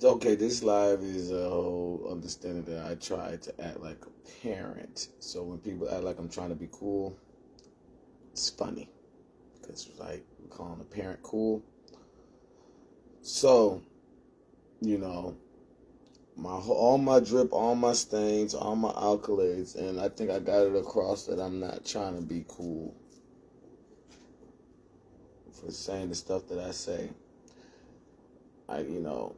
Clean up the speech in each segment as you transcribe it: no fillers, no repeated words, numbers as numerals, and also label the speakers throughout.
Speaker 1: Okay, this live is a whole understanding that I try to act like a parent. So when people act like I'm trying to be cool, it's funny because like we're calling a parent cool. So you know, all my drip, all my stains, all my accolades, and I think I got it across that I'm not trying to be cool for saying the stuff that I say. You know,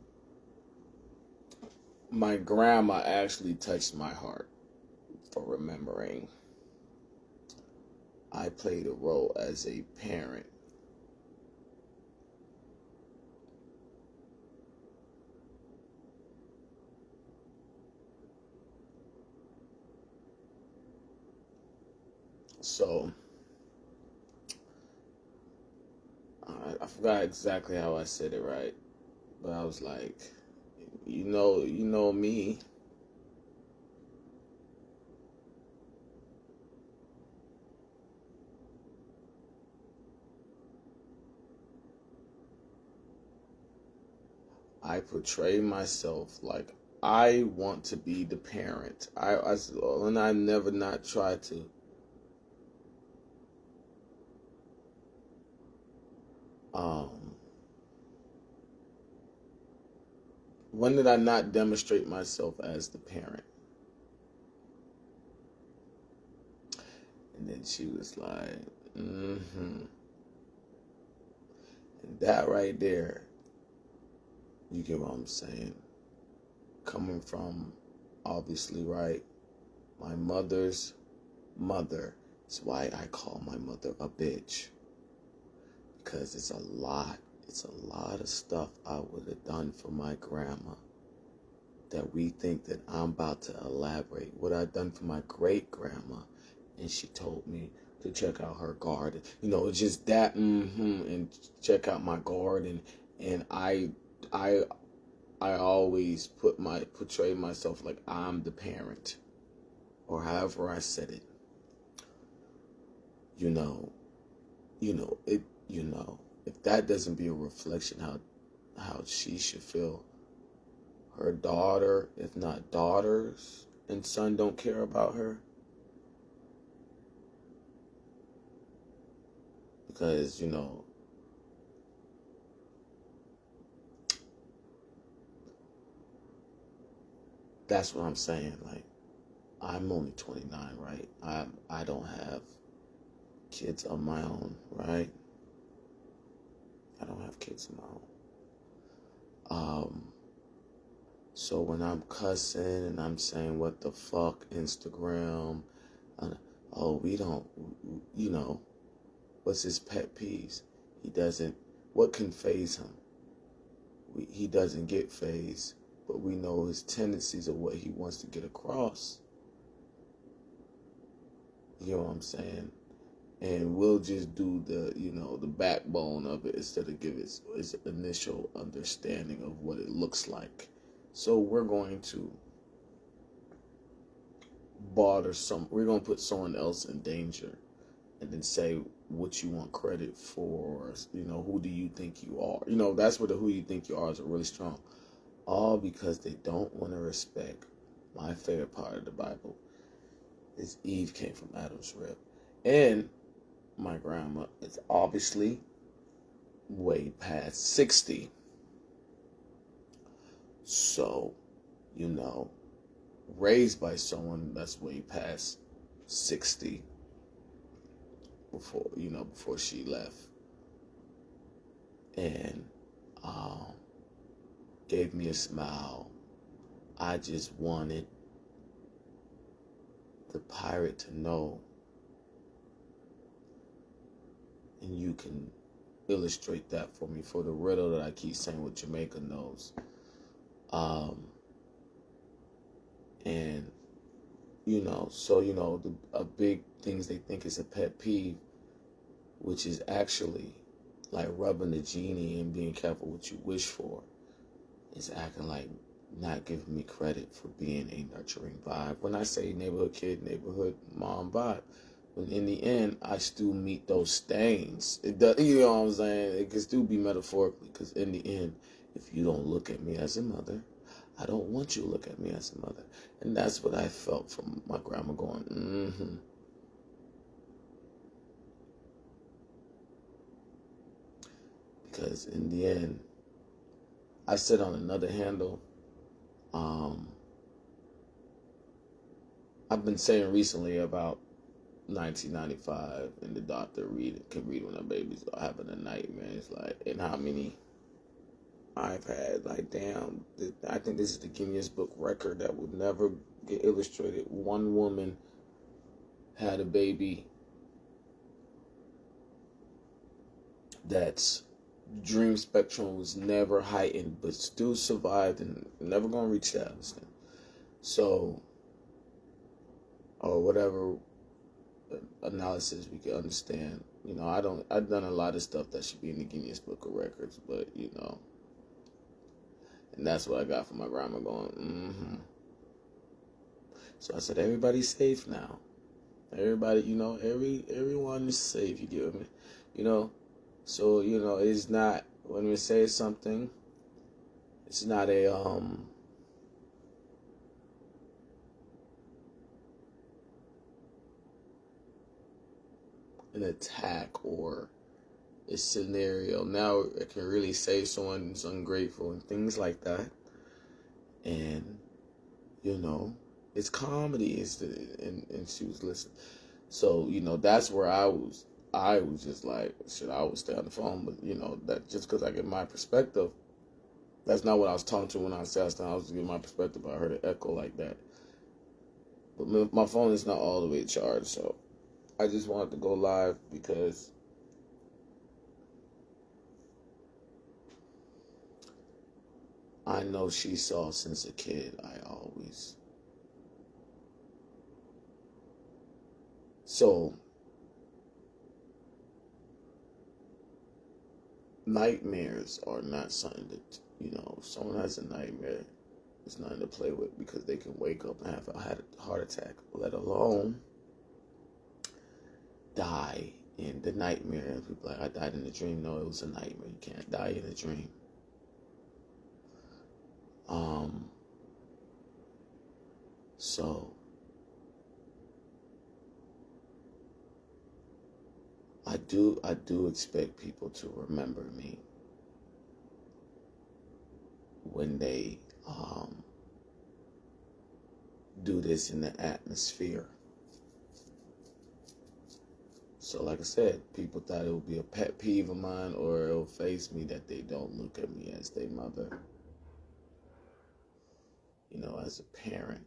Speaker 1: my grandma actually touched my heart for remembering I played a role as a parent. So I forgot exactly how I said it right, but I was like, you know me. I portray myself like I want to be the parent. And I never not try to. Um, when did I not demonstrate myself as the parent? And then she was like, mm-hmm. And that right there, you get what I'm saying? Coming from, obviously, right, my mother's mother. That's why I call my mother a bitch. Because it's a lot. It's a lot of stuff I would have done for my grandma that we think that I'm about to elaborate. What I done for my great grandma, and she told me to check out her garden. You know, it's just that, and check out my garden. And I, I always portray myself like I'm the parent, or however I said it. You know, it. You know, if that doesn't be a reflection how she should feel, her daughter, if not daughters and son, don't care about her. Because, that's what I'm saying. Like, I'm only 29, right? I don't have kids of my own, right? I don't have kids of my own. So when I'm cussing and I'm saying what the fuck Instagram, oh, we don't, you know, what's his pet peeves? He doesn't, what can phase him? He doesn't get phased, but we know his tendencies of what he wants to get across. You know what I'm saying? And we'll just do the backbone of it instead of give its initial understanding of what it looks like. So we're going to we're going to put someone else in danger and then say what you want credit for, who do you think you are? That's where the who you think you are is really strong. All because they don't want to respect my favorite part of the Bible is Eve came from Adam's rib. And my grandma is obviously way past 60. So, raised by someone that's way past 60 before she left. And gave me a smile. I just wanted the pirate to know, and you can illustrate that for me for the riddle that I keep saying with Jamaica knows. And a big things they think is a pet peeve, which is actually like rubbing the genie and being careful what you wish for, is acting like not giving me credit for being a nurturing vibe. When I say neighborhood kid, neighborhood mom vibe, when in the end I still meet those stains. It does, you know what I'm saying? It can still be metaphorically, because in the end, if you don't look at me as a mother, I don't want you to look at me as a mother. And that's what I felt from my grandma going, Because in the end, I said on another handle, I've been saying recently about 1995 and the doctor can read when a baby's having a nightmare. It's like, and how many I've had, like, damn, I think this is the Guinness Book record that would never get illustrated. One woman had a baby that's dream spectrum was never heightened, but still survived and never gonna reach that. So, or whatever analysis we can understand. I've done a lot of stuff that should be in the Guinness Book of Records, but and that's what I got from my grandma going, So I said, everybody's safe now. Everybody, everyone is safe, you get me? So, it's not, when we say something, it's not an attack or a scenario. Now it can really say someone's ungrateful and things like that. And, it's comedy. And she was listening. So, that's where I was just like, shit, I would stay on the phone. But, that just because I get my perspective, that's not what I was talking to when I was saying. I was giving my perspective. I heard it echo like that. But my phone is not all the way charged, so I just wanted to go live because I know she saw since a kid. So, nightmares are not something that, if someone has a nightmare, it's nothing to play with because they can wake up and have a heart attack, let alone die in the nightmare. People like, I died in a dream. No, it was a nightmare. You can't die in a dream. So I do expect people to remember me when they do this in the atmosphere. So like I said, people thought it would be a pet peeve of mine or it'll faze me that they don't look at me as their mother, as a parent.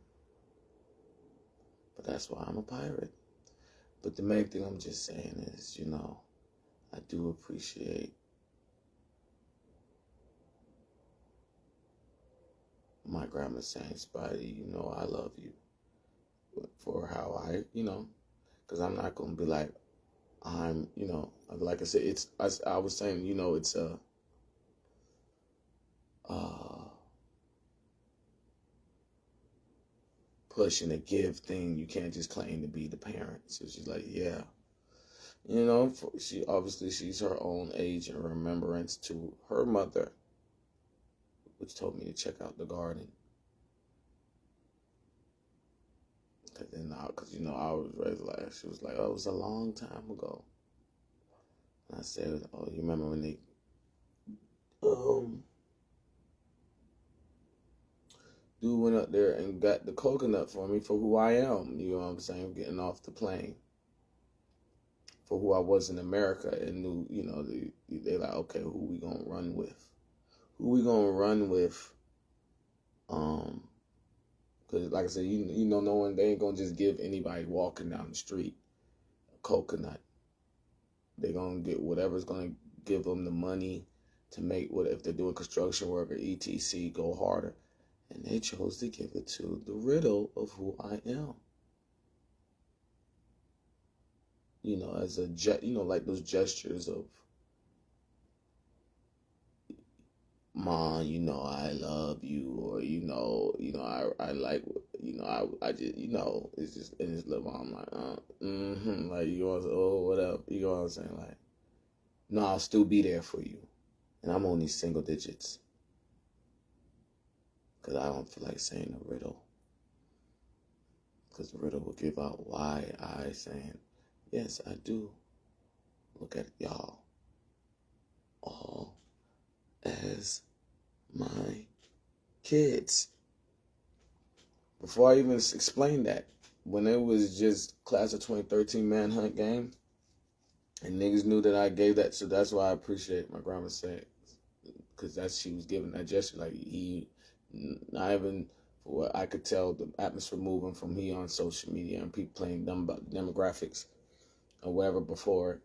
Speaker 1: But that's why I'm a pirate. But the main thing I'm just saying is, I do appreciate my grandma saying, Spidey, I love you for how because I'm not going to be like, like I said, I was saying, it's a, push and a give thing. You can't just claim to be the parent. So she's like, yeah. She's her own age and remembrance to her mother, which told me to check out the garden. Because I was ready to laugh. She was like, oh, it was a long time ago. And I said, oh, you remember when they, dude went up there and got the coconut for me for who I am. You know what I'm saying? Getting off the plane. For who I was in America and knew, they're like, okay, who we gonna run with? Who we gonna run with? Because like I said, no one, they ain't gonna just give anybody walking down the street a coconut. They're gonna get whatever's gonna give them the money to make if they're doing construction work or etc. go harder. And they chose to give it to the riddle of who I am. As a like those gestures of, Mom, I love you, or I like, I just, it's just in his little mom, like, like whatever, you know what I'm saying, like, no, I'll still be there for you, and I'm only single digits, because I don't feel like saying a riddle. Because the riddle will give out why I saying, yes, I do look at y'all all as my kids. Before I even explain that, when it was just class of 2013 manhunt game, and niggas knew that I gave that, so that's why I appreciate my grandma saying, because that's she was giving that gesture. Like, he, not even for what I could tell, the atmosphere moving from he on social media and people playing dumb about demographics or whatever before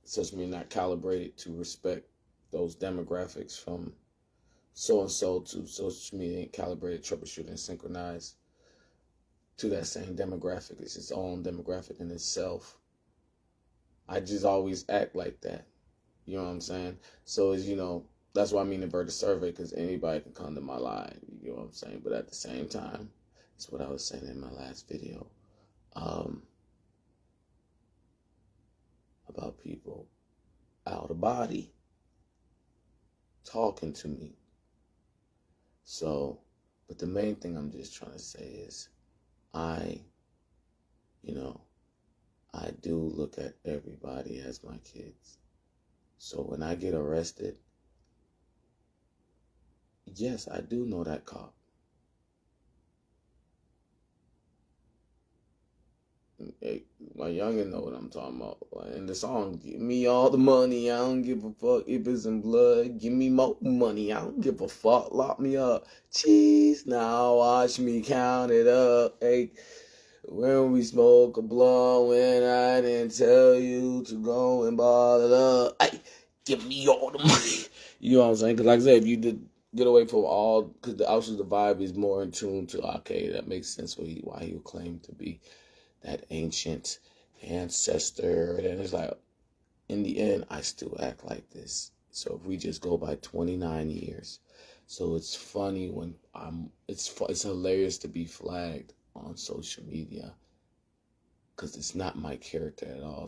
Speaker 1: social media not calibrated to respect those demographics from so and so to social media and calibrated, troubleshooting, and synchronized to that same demographic. It's its own demographic in itself. I just always act like that. You know what I'm saying? So, as you know, that's why I mean invert the survey, because anybody can come to my live. You know what I'm saying? But at the same time, it's what I was saying in my last video about people out of body talking to me. So, but the main thing I'm just trying to say is I do look at everybody as my kids. So when I get arrested, yes, I do know that cop. Hey, my youngin know what I'm talking about. In the song, give me all the money, I don't give a fuck if it's in blood. Give me more money, I don't give a fuck. Lock me up. Cheese, now watch me count it up. Hey, when we smoke a blunt, when I didn't tell you to go and ball it up. Hey, give me all the money. You know what I'm saying? Because like I said, if you did get away from all, because the vibe is more in tune to, okay, that makes sense why he would claim to be that ancient ancestor. And it's like, in the end, I still act like this. So if we just go by 29 years. So it's funny when it's hilarious to be flagged on social media, because it's not my character at all.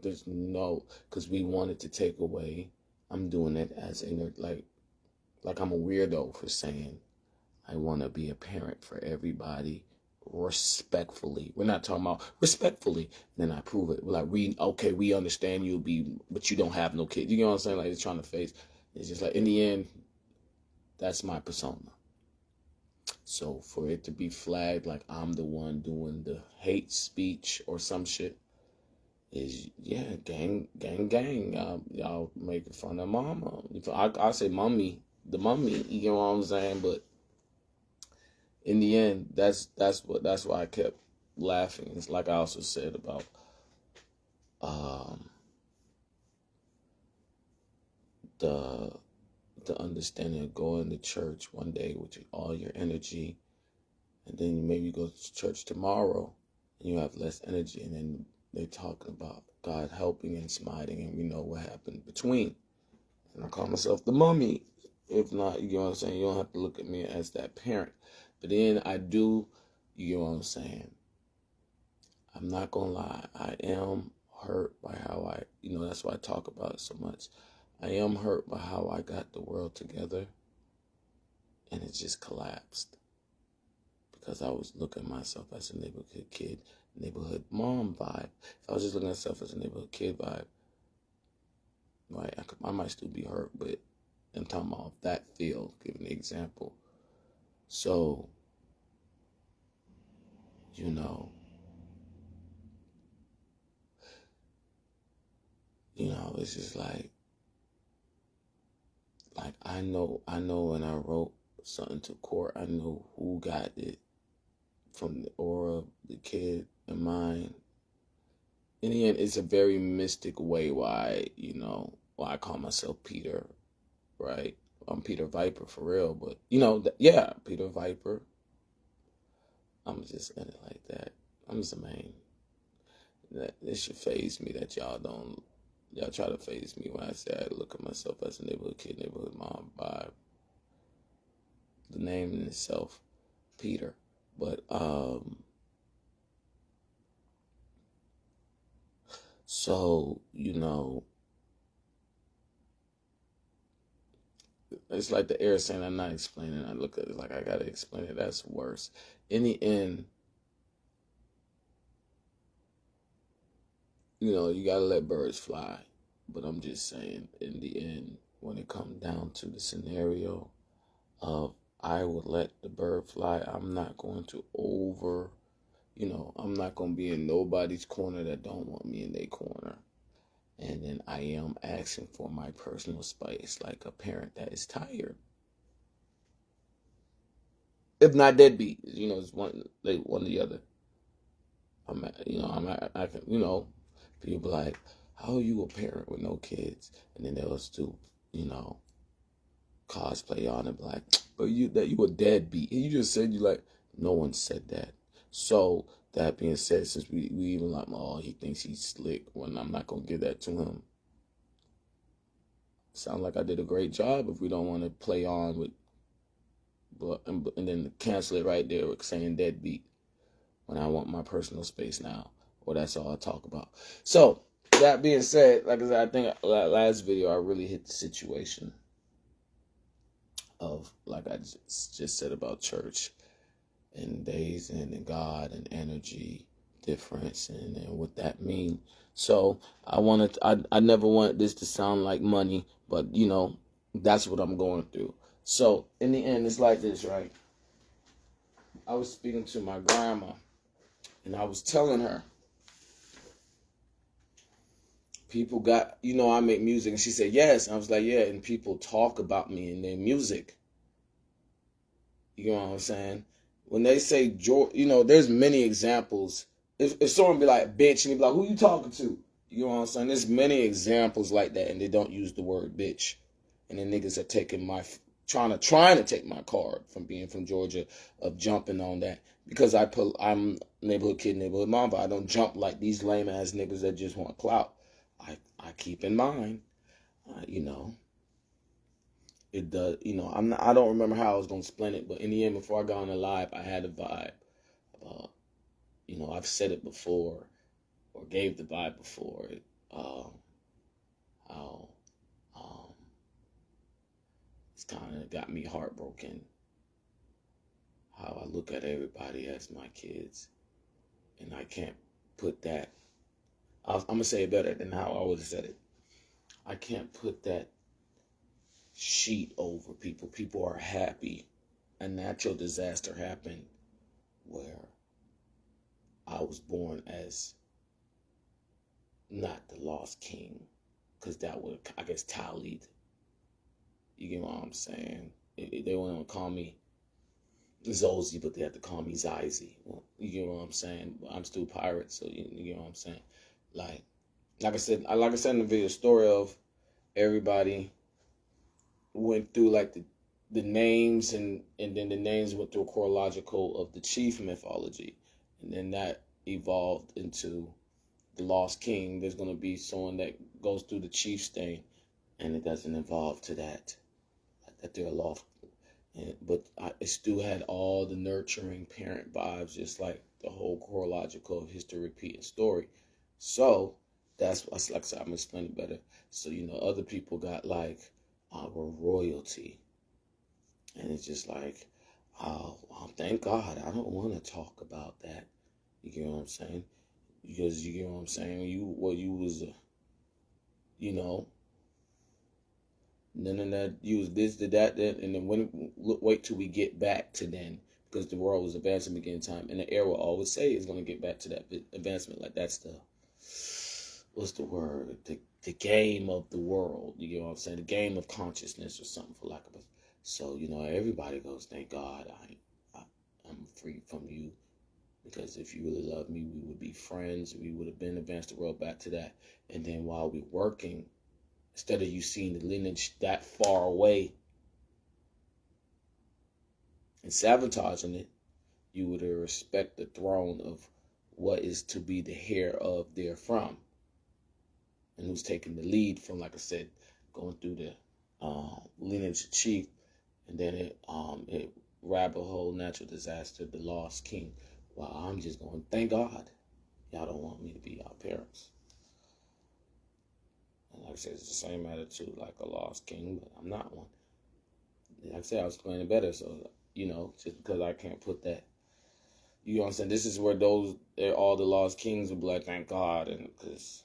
Speaker 1: There's no, because we wanted to take away, I'm doing it as like I'm a weirdo for saying I want to be a parent for everybody respectfully. We're not talking about respectfully. Then I prove it. We're like, we understand but you don't have no kids. You know what I'm saying? Like, it's trying to face. It's just like, in the end, that's my persona. So for it to be flagged like I'm the one doing the hate speech or some shit is, yeah, gang. Y'all making fun of mama. I say mommy, the mummy. You know what I'm saying? But in the end, that's why I kept laughing. It's like I also said about the understanding of going to church one day with all your energy, and then you maybe go to church tomorrow and you have less energy, and then they're talking about God helping and smiting, and we know what happened between. And I call myself the mummy. If not, you know what I'm saying, you don't have to look at me as that parent. But then I do, you know what I'm saying, I'm not gonna lie, I am hurt by how that's why I talk about it so much. I am hurt by how I got the world together, and it just collapsed. Because I was looking at myself as a neighborhood kid, neighborhood mom vibe. If I was just looking at myself as a neighborhood kid vibe, right, I might still be hurt, but I'm talking about that field, giving an example. So, it's just like I know when I wrote something to court, I know who got it from the aura of the kid and mine. In the end, it's a very mystic way why I call myself Peter, right? I'm Peter Viper for real, but yeah, Peter Viper. I'm just in it like that. I'm just a man. It should faze me that y'all try to faze me when I say I look at myself as a neighborhood kid, neighborhood mom vibe. The name in itself, Peter. But so it's like the air saying I'm not explaining. I look at it like I gotta explain it. That's worse. In the end, you gotta let birds fly. But I'm just saying, in the end, when it comes down to the scenario of I would let the bird fly, I'm not going to I'm not going to be in nobody's corner that don't want me in their corner. And then I am asking for my personal space, like a parent that is tired. If not deadbeat, it's one or the other. I can, people like, how are you a parent with no kids? And then they'll do, cosplay on it, like, but you a deadbeat. And you just said no one said that. So that being said, since we even like, oh, he thinks he's slick, when I'm not gonna give that to him. Sound like I did a great job if we don't want to play on with, and then cancel it right there with saying deadbeat when I want my personal space now, or that's all I talk about. So that being said, like I said, I think last video I really hit the situation of, like I just said about church and days and God and energy difference and what that means. So I never wanted this to sound like money, but that's what I'm going through. So in the end, it's like this, right? I was speaking to my grandma and I was telling her, people got, I make music, and she said, yes. And I was like, yeah, and people talk about me in their music. You know what I'm saying? When they say, there's many examples. If someone be like, bitch, and they be like, who you talking to? You know what I'm saying? There's many examples like that, and they don't use the word bitch. And then niggas are taking trying to take my card from being from Georgia, of jumping on that. Because I'm neighborhood kid, neighborhood mom, but I don't jump like these lame ass niggas that just want clout. I keep in mind, it does, I don't remember how I was going to explain it, but in the end, before I got on the live, I had a vibe. I've said it before, or gave the vibe before, how it's kind of got me heartbroken, how I look at everybody as my kids, and I can't put that, I'm going to say it better than how I would have said it. I can't put that sheet over people. People are happy. A natural disaster happened where I was born as not the lost king, because that would, I guess, tallied. You get what I'm saying? They wouldn't call me Zozy, but they have to call me Zizy. Well, you get what I'm saying? I'm still pirate, so you get what I'm saying? Like I said in the video, story of everybody went through like the names, and then the names went through a chronological of the chief mythology, and then that evolved into the lost king. There's going to be someone that goes through the chief's thing, and it doesn't evolve to that they're lost. But it still had all the nurturing parent vibes, just like the whole chronological history repeating story. So that's like I said, I'm explaining better. So other people got like were royalty, and it's just like, oh, thank God, I don't want to talk about that. You get what I'm saying? Because you get what I'm saying. You was none of that. You was this, did that, then, and then wait till we get back to then, because the world was advancing beginning time, and the air will always say it's going to get back to that advancement. Like that's the, what's the word? The game of the world. You get what I'm saying? The game of consciousness or something, for lack of it. So everybody goes, thank God I'm free from you. Because if you really loved me, we would be friends. We would have been advanced the world back to that. And then while we're working, instead of you seeing the lineage that far away and sabotaging it, you would respect the throne of what is to be the heir of therefrom, and who's taking the lead from, like I said, going through the lineage of chief, and then it rabbit hole, natural disaster, the lost king. Well, I'm just going, thank God y'all don't want me to be our parents. And like I said, it's the same attitude like a lost king, but I'm not one. like I said, I was explaining better. So, just because I can't put that, you know what I'm saying? This is where all the lost kings will be like, thank God. And because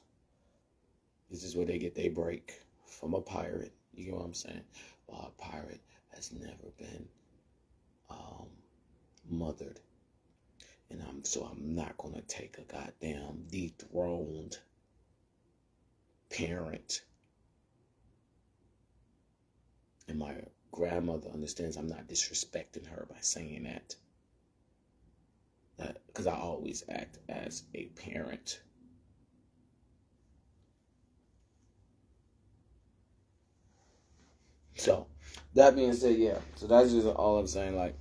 Speaker 1: this is where they get their break from a pirate. You know what I'm saying? Well, a pirate has never been mothered. And I'm not going to take a goddamn dethroned parent. And my grandmother understands I'm not disrespecting her by saying that. Because I always act as a parent. So, that being said, yeah. So that's just all I'm saying. Like,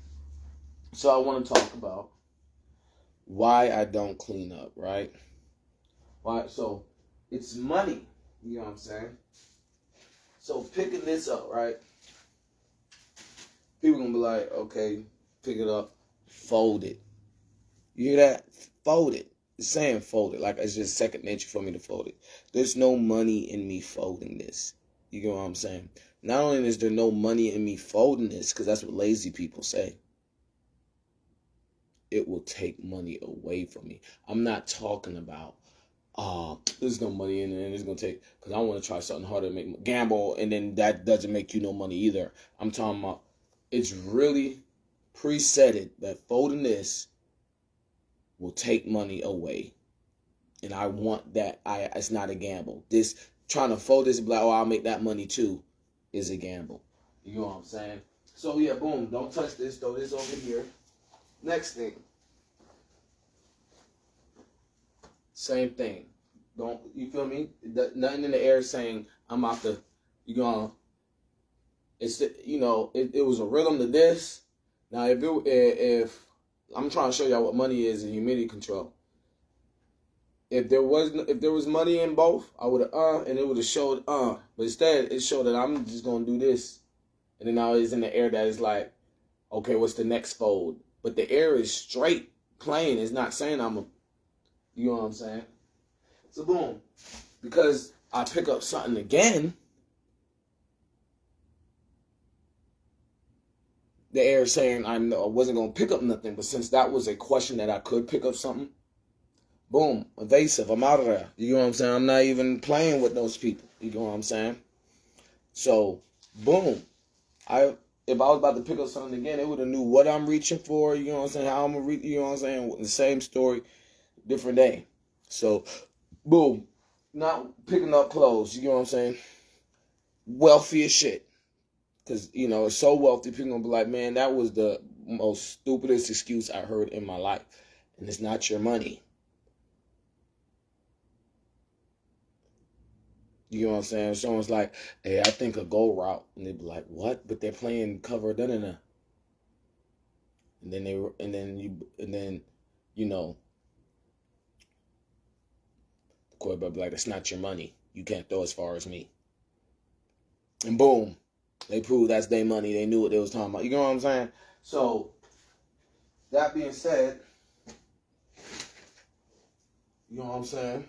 Speaker 1: so I want to talk about why I don't clean up, right? Why? So, it's money. You know what I'm saying? So, picking this up, right? People gonna be like, okay, pick it up, fold it. You hear that? Fold it. It's saying fold it. Like, it's just second nature for me to fold it. There's no money in me folding this. You get what I'm saying? Not only is there no money in me folding this, because that's what lazy people say, it will take money away from me. I'm not talking about, there's no money in it and it's going to take, because I want to try something harder to make gamble, and then that doesn't make you no money either. I'm talking about, it's really presetted that folding this will take money away. And I want that. It's not a gamble. This, trying to fold this and be like, oh, I'll make that money too, is a gamble. You know what I'm saying? So yeah, boom, don't touch this, throw this over here. Next thing. Same thing. Don't, you feel me? Nothing in the air saying I'm out to, you gonna, it's, it was a rhythm to this. Now, if I'm trying to show y'all what money is in humidity control. If there was money in both, I would have and it would have showed but instead it showed that I'm just gonna do this, and then now it's in the air that is like, okay, what's the next fold? But the air is straight, plain. It's not saying you know what I'm saying? So boom, because I pick up something again, the air is saying I wasn't gonna pick up nothing, but since that was a question that I could pick up something. Boom, evasive. I'm out of there. You know what I'm saying? I'm not even playing with those people. You know what I'm saying? So, boom. If I was about to pick up something again, it would have knew what I'm reaching for. You know what I'm saying? How I'm gonna reach. You know what I'm saying? The same story, different day. So, boom. Not picking up clothes. You know what I'm saying? Wealthy as shit. Because, it's so wealthy. People gonna be like, man, that was the most stupidest excuse I heard in my life. And it's not your money. You know what I'm saying? Someone's like, hey, I think a go route. And they'd be like, what? But they're playing cover, da-da-da. And then the quarterback be like, that's not your money. You can't throw as far as me. And boom, they proved that's their money. They knew what they was talking about. You know what I'm saying? So, that being said, you know what I'm saying?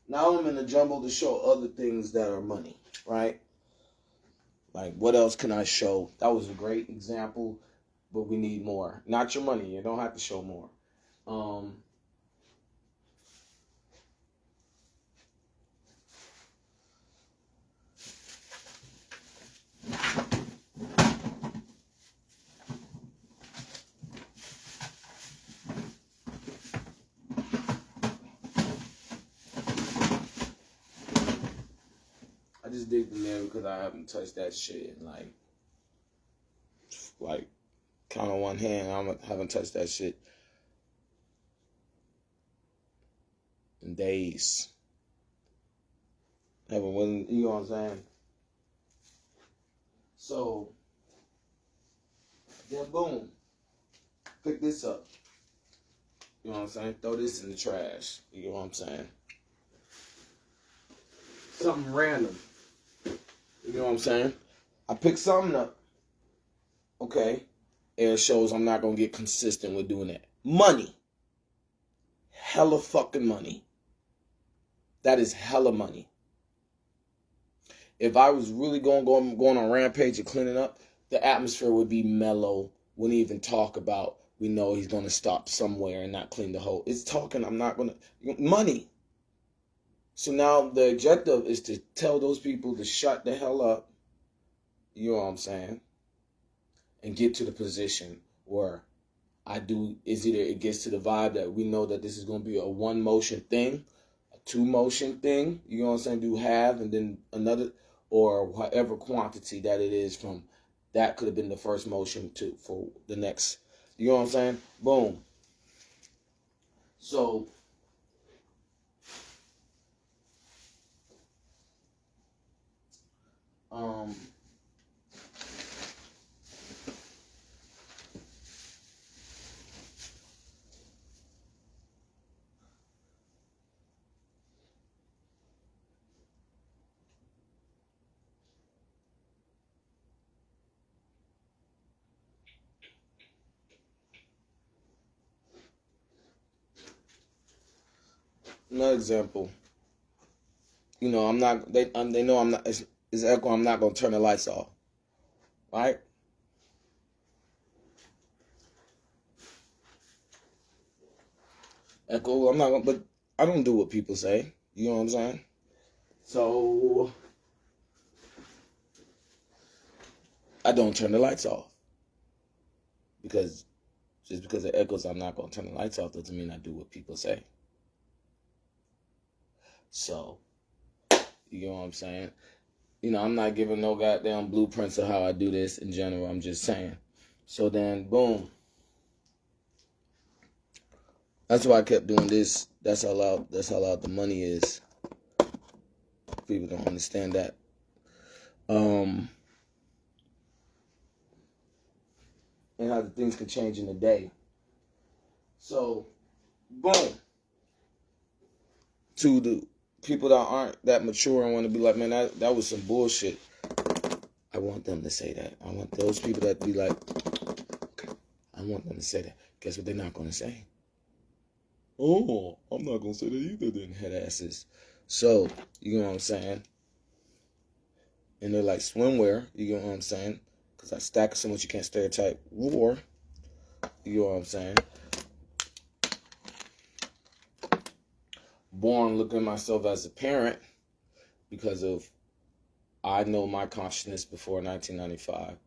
Speaker 1: Now I'm in the jumble to show other things that are money, right? Like, what else can I show? That was a great example, but we need more. Not your money. You don't have to show more. I just dig the nail because I haven't touched that shit in like count on one hand. I haven't touched that shit in days. You know what I'm saying? So, then boom, pick this up. You know what I'm saying? Throw this in the trash. You know what I'm saying? Something random. You know what I'm saying? I pick something up. Okay. And it shows I'm not going to get consistent with doing that. Money. Hella fucking money. That is hella money. If I was really going on a rampage and cleaning up, the atmosphere would be mellow. Wouldn't even talk about, we know he's going to stop somewhere and not clean the hole. It's talking, I'm not going to, money. So now the objective is to tell those people to shut the hell up, you know what I'm saying, and get to the position where is either it gets to the vibe that we know that this is going to be a one motion thing, a two motion thing, you know what I'm saying, do half and then another, or whatever quantity that it is from, that could have been the first motion for the next, you know what I'm saying, boom. So, another example, you know, I'm not, they know I'm not, it's echo, I'm not going to turn the lights off, right? Echo, I'm not going to, but I don't do what people say, you know what I'm saying? So, I don't turn the lights off. Because just because it echoes, I'm not going to turn the lights off doesn't mean I do what people say. So, you know what I'm saying? You know, I'm not giving no goddamn blueprints of how I do this in general. I'm just saying. So then, boom. That's why I kept doing this. That's how loud the money is. People don't understand that. And how the things can change in a day. So, boom. To the people that aren't that mature and want to be like, man, that was some bullshit. I want them to say that. I want those people that be like, okay, I want them to say that. Guess what they're not going to say? Oh, I'm not going to say that either then, head asses. So, you know what I'm saying? And they're like swimwear, you know what I'm saying? Because I stack so much you can't stereotype war. You know what I'm saying? Born looking at myself as a parent because of I know my consciousness before 1995,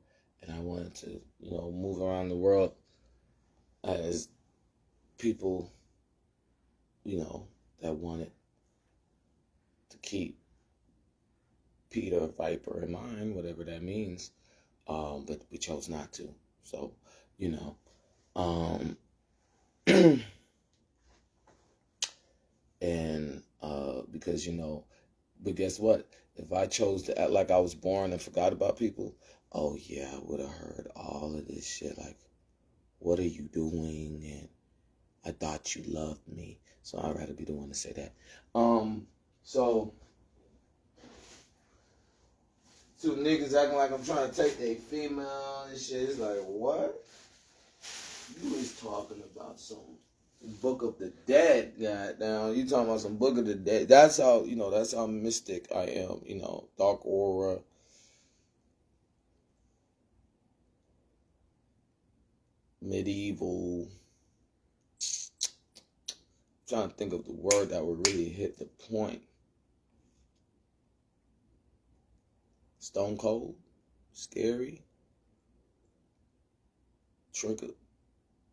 Speaker 1: and I wanted to, you know, move around the world as people, you know, that wanted to keep Peter Viper in mind, whatever that means, but we chose not to. So, you know, and because, you know, but guess what? If I chose to act like I was born and forgot about people, oh yeah, I would have heard all of this shit. Like, what are you doing? And I thought you loved me. So I'd rather be the one to say that. So two niggas acting like I'm trying to take a female and shit. It's like, what? You was talking about some Book of the Dead, goddamn. You talking about some Book of the Dead. That's how, you know, that's how mystic I am, you know, dark aura. Medieval. I'm trying to think of the word that would really hit the point. Stone cold, scary,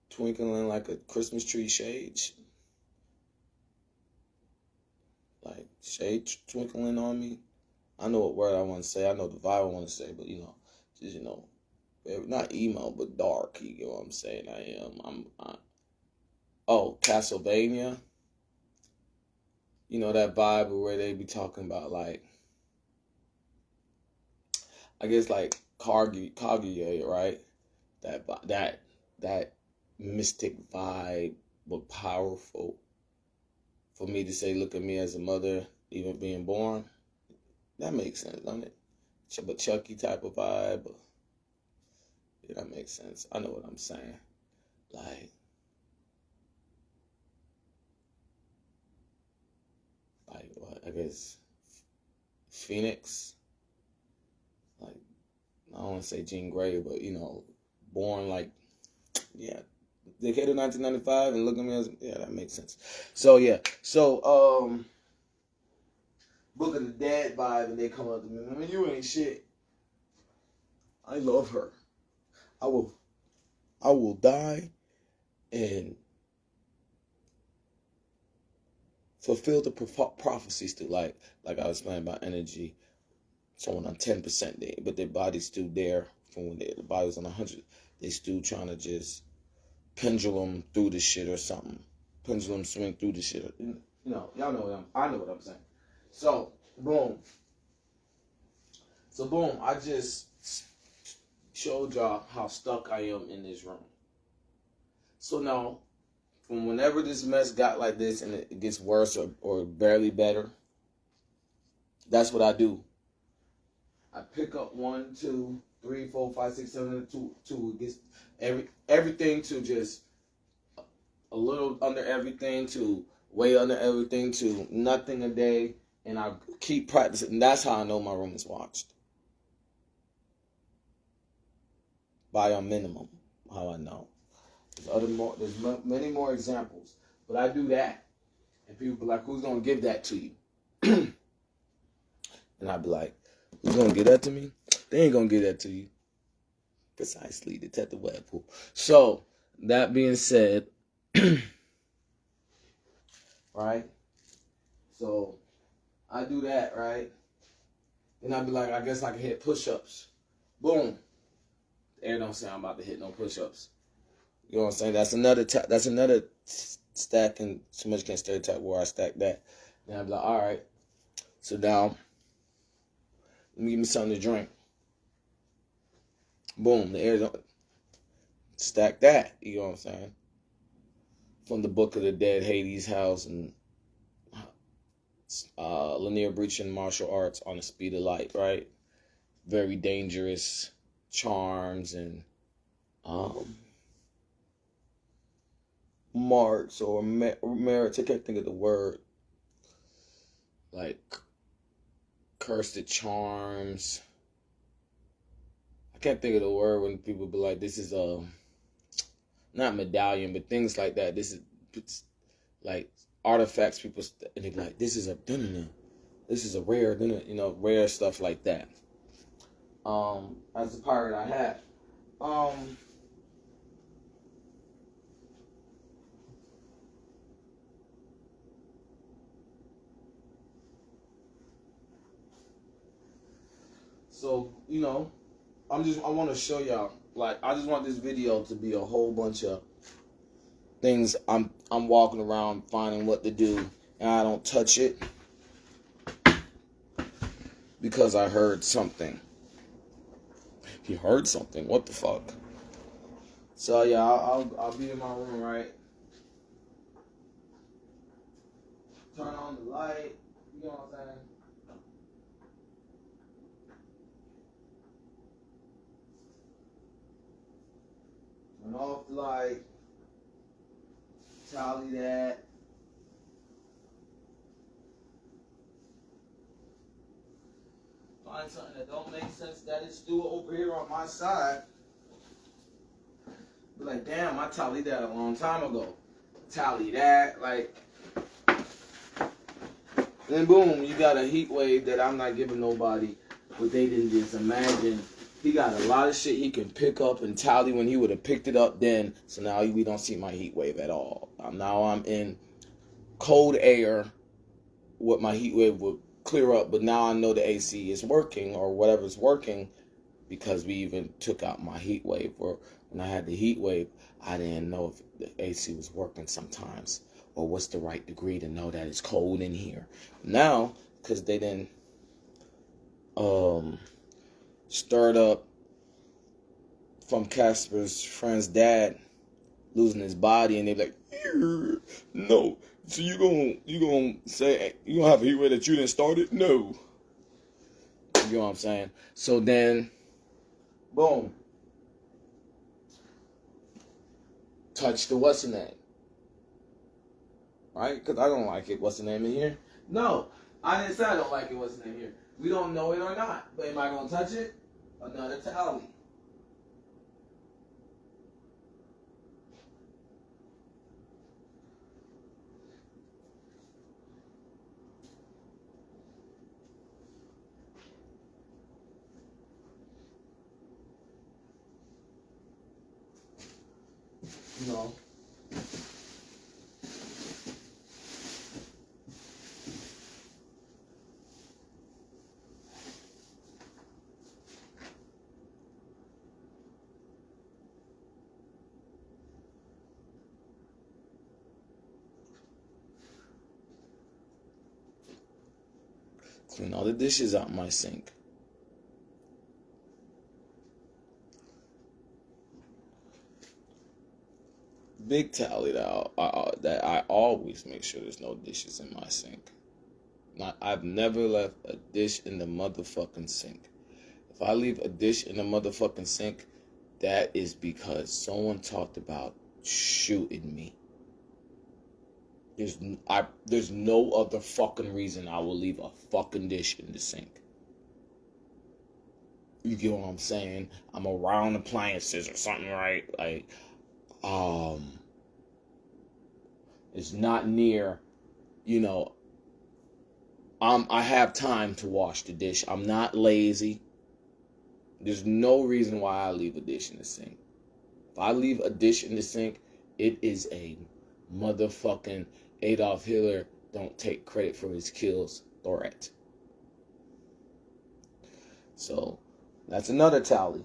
Speaker 1: twinkling like a Christmas tree shade, like shade twinkling on me. I know what word I want to say. I know the vibe I want to say, but you know, just, you know, not emo, but dark. You know what I'm saying? Oh, Castlevania. You know that vibe where they be talking about like, I guess like Kaguya, right? That mystic vibe, but powerful. For me to say, look at me as a mother, even being born, that makes sense, doesn't it? But Chucky type of vibe, yeah, that makes sense. I know what I'm saying. Like what? I guess Phoenix, like I don't want to say Jean Grey, but you know, born like, yeah, decade of 1995, and look at me as, yeah, that makes sense. So yeah, so Book of the Dead vibe, and they come up to me, I mean, you ain't shit. I love her. I will die and fulfill the prophecies to, like I was explaining about energy. Someone on 10% there, but their body's still there from when the body was on 100. They still trying to just pendulum through the shit or something. Pendulum swing through the shit. You know, y'all know I know what I'm saying. So, boom. I just showed y'all how stuck I am in this room. So now, from whenever this mess got like this and it gets worse or barely better, that's what I do. I pick up 1, 2, 3, 4, 5, 6, 7, 2. It gets everything to just a little under everything to way under everything to nothing a day, and I keep practicing. And that's how I know my room is watched. By a minimum, how I know. There's many more examples, but I do that, and people be like, "Who's gonna give that to you?" And I be like, "Who's gonna give that to me? They ain't gonna give that to you." Precisely, Detective Webpoolz. So that being said, right? So I do that, right? Then I be like, I guess I can hit push-ups. Boom. The air don't say I'm about to hit no push-ups. You know what I'm saying? That's another stack, and too much can't stereotype where I stack that. Then I be like, all right. So now, let me give me something to drink. Boom, the air don't stack that. You know what I'm saying? From the Book of the Dead, Hades' House, and linear breaching martial arts on the speed of light, right? Very dangerous charms and marks or merits. I can't think of the word. Like cursed charms. I can't think of the word when people be like, this is a not medallion, but things like that. This is like artifacts. People and they be like, this is a rare, you know, rare stuff like that. As a pirate, I had. So, you know, I want to show y'all, like, I just want this video to be a whole bunch of things I'm walking around finding what to do, and I don't touch it because I heard something. He heard something. What the fuck? So yeah, I'll be in my room, right? Turn on the light. You know what I'm saying? Turn off the light. Tally that. Find something that don't make sense that is still over here on my side. Be like, damn, I tallied that a long time ago. Tally that, like. Then boom, you got a heat wave that I'm not giving nobody, but they didn't just imagine. He got a lot of shit he can pick up and tally when he would have picked it up then. So now we don't see my heat wave at all. Now I'm in cold air. What my heat wave would clear up, but now I know the AC is working or whatever's working because we even took out my heat wave. Or when I had the heat wave, I didn't know if the AC was working sometimes or what's the right degree to know that it's cold in here. Now, because they didn't stirred up from Casper's friend's dad losing his body, and they're like, no. So you gonna say you gonna have a heat wave that you didn't start it? No. You know what I'm saying? So then, boom. Touch the what's the name. Right? Because I don't like it. What's the name in here? No. I didn't say I don't like it. What's the name here? We don't know it or not. But am I going to touch it? Another tally. No. Clean all the dishes out my sink. Big tally that I always make sure there's no dishes in my sink. I've never left a dish in the motherfucking sink. If I leave a dish in the motherfucking sink, that is because someone talked about shooting me. There's no other fucking reason I will leave a fucking dish in the sink. You get what I'm saying? I'm around appliances or something, right? Like, it's not near, I have time to wash the dish. I'm not lazy. There's no reason why I leave a dish in the sink. If I leave a dish in the sink, it is a motherfucking Adolf Hitler don't take credit for his kills threat. So, that's another tally.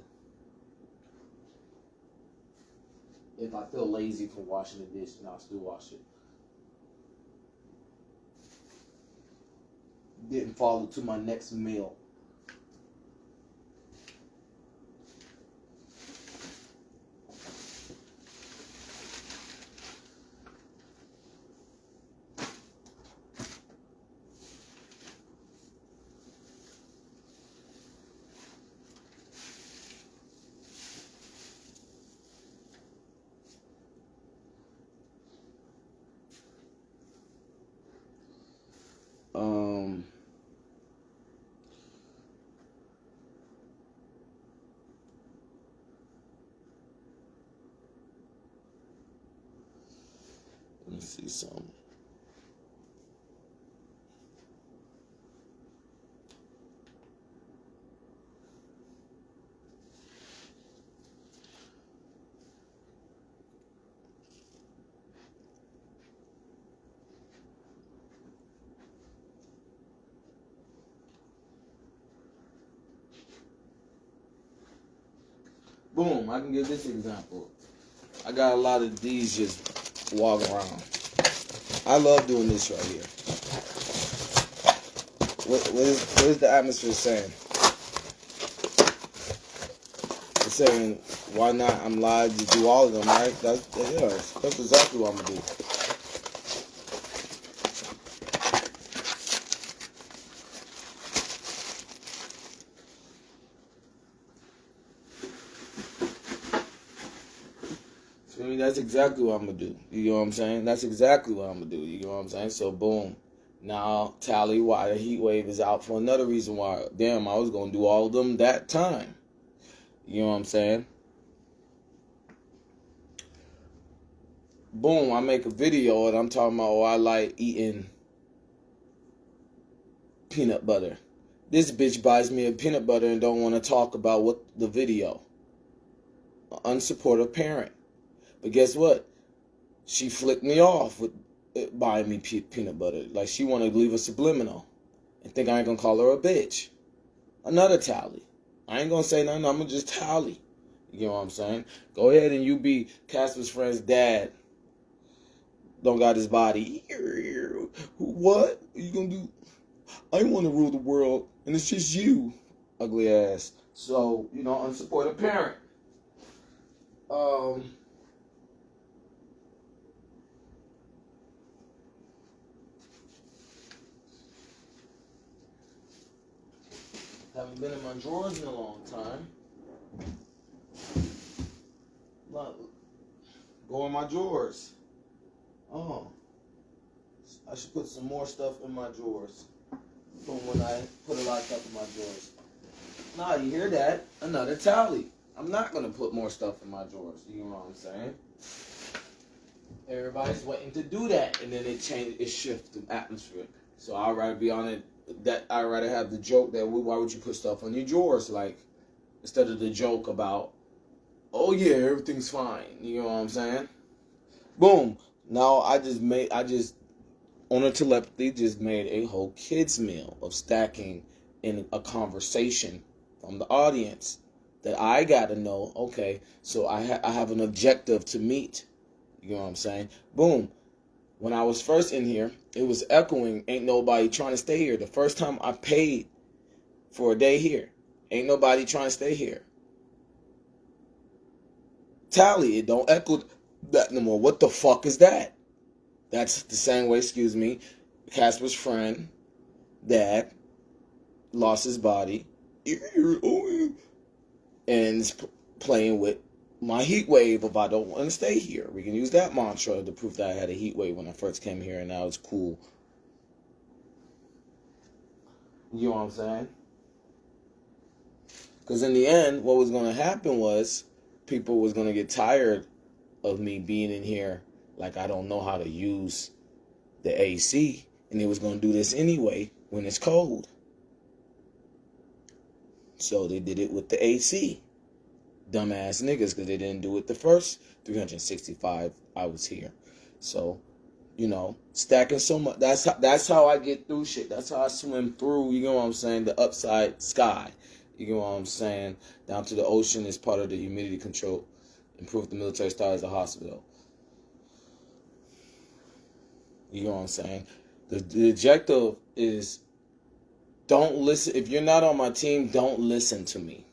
Speaker 1: If I feel lazy for washing the dish, then I'll still wash it. Didn't follow to my next meal. Let me see some. Boom, I can give this example. I got a lot of these just walking around. I love doing this right here. What is the atmosphere saying? It's saying, why not? I'm live to do all of them, right? That's exactly what I'm going to do. That's exactly what I'm going to do. You know what I'm saying? That's exactly what I'm going to do. You know what I'm saying? So, boom. Now, tally why the heat wave is out for another reason why. Damn, I was going to do all of them that time. You know what I'm saying? Boom, I make a video and I'm talking about, I like eating peanut butter. This bitch buys me a peanut butter and don't want to talk about what the video. An unsupportive parent. But guess what? She flicked me off with buying me peanut butter. Like she want to leave a subliminal and think I ain't going to call her a bitch. Another tally. I ain't going to say nothing. I'm going to just tally. You know what I'm saying? Go ahead and you be Casper's friend's dad. Don't got his body. What? You going to do? I want to rule the world. And it's just you. Ugly ass. So, unsupportive parent. Haven't been in my drawers in a long time. Go in my drawers. Oh. I should put some more stuff in my drawers from when I put a lot of stuff in my drawers. Nah, you hear that? Another tally. I'm not gonna put more stuff in my drawers. You know what I'm saying? Everybody's waiting to do that, and then it shifts the atmosphere. So I'd rather be on it. I'd rather have the joke that why would you put stuff on your drawers, like instead of the joke about, oh yeah, everything's fine. You know what I'm saying? Boom. Now I just on a telepathy just made a whole kids meal of stacking in a conversation from the audience that I got to know. Okay, so I have an objective to meet. You know what I'm saying? Boom. When I was first in here, it was echoing, ain't nobody trying to stay here. The first time I paid for a day here, ain't nobody trying to stay here. Tally, it don't echo that no more. What the fuck is that? That's the same way, excuse me, Casper's friend, dad, lost his body, and is playing with my heat wave of I don't want to stay here. We can use that mantra to prove that I had a heat wave when I first came here, and now it's cool. You know what I'm saying? Because in the end, what was going to happen was people was going to get tired of me being in here like I don't know how to use the AC, and they was going to do this anyway when it's cold. So they did it with the AC. Dumbass niggas, because they didn't do it the first 365 I was here. So, you know, stacking so much. That's how I get through shit. That's how I swim through, you know what I'm saying, the upside sky. You know what I'm saying? Down to the ocean is part of the humidity control. Improve the military style as a hospital. You know what I'm saying? The objective is don't listen. If you're not on my team, don't listen to me.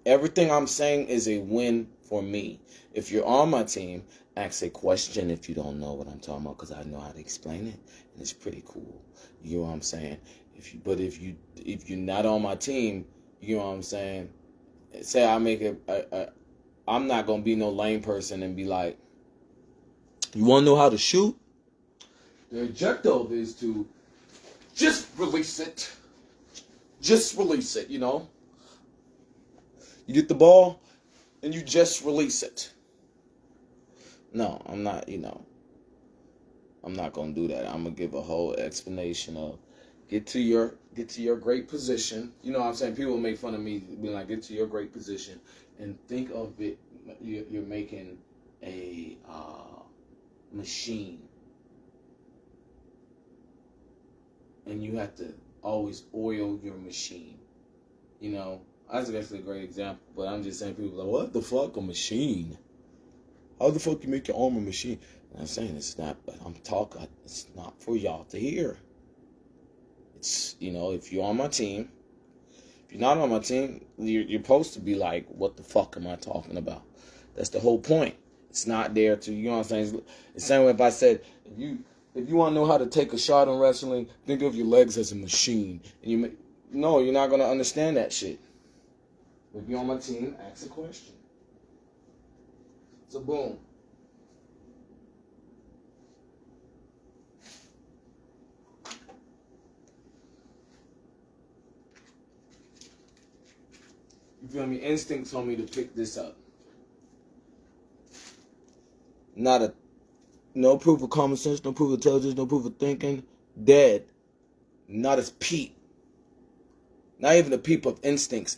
Speaker 1: Everything I'm saying is a win for me. If you're on my team, ask a question if you don't know what I'm talking about, because I know how to explain it, and it's pretty cool. You know what I'm saying? If you're not on my team, you know what I'm saying? Say I make I'm not gonna be no lame person and be like, you wanna know how to shoot? The objective is to just release it. Just release it, you know? You get the ball, and you just release it. No, I'm not, I'm not going to do that. I'm going to give a whole explanation of get to your great position. You know what I'm saying? People make fun of me being like, get to your great position. And think of it, you're making a machine. And you have to always oil your machine. You know? That's actually a great example, but I'm just saying people are like, what the fuck, a machine? How the fuck you make your arm a machine? And I'm saying it's not, but it's not for y'all to hear. It's, if you're on my team, if you're not on my team, you're supposed to be like, what the fuck am I talking about? That's the whole point. It's not there to, you know what I'm saying? It's the same way if I said, if you want to know how to take a shot in wrestling, think of your legs as a machine. And no, you're not going to understand that shit. If you're on my team, ask a question. So boom. You feel me? Instinct told me to pick this up. No proof of common sense, no proof of intelligence, no proof of thinking. Dead. Not as peep. Not even a peep of instincts.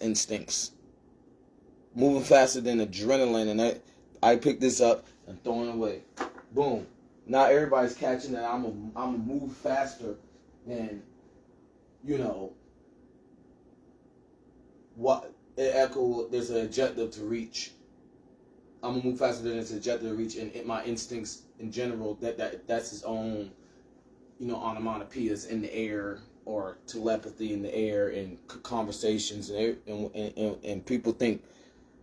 Speaker 1: Moving faster than adrenaline, and I pick this up and throwing it away. Boom. Now everybody's catching that I'm a move faster than, what it echo. There's an objective to reach. I'm gonna move faster than it's objective to reach, and my instincts in general. That's his own, onomatopoeias in the air, or telepathy in the air, and conversations, and people think.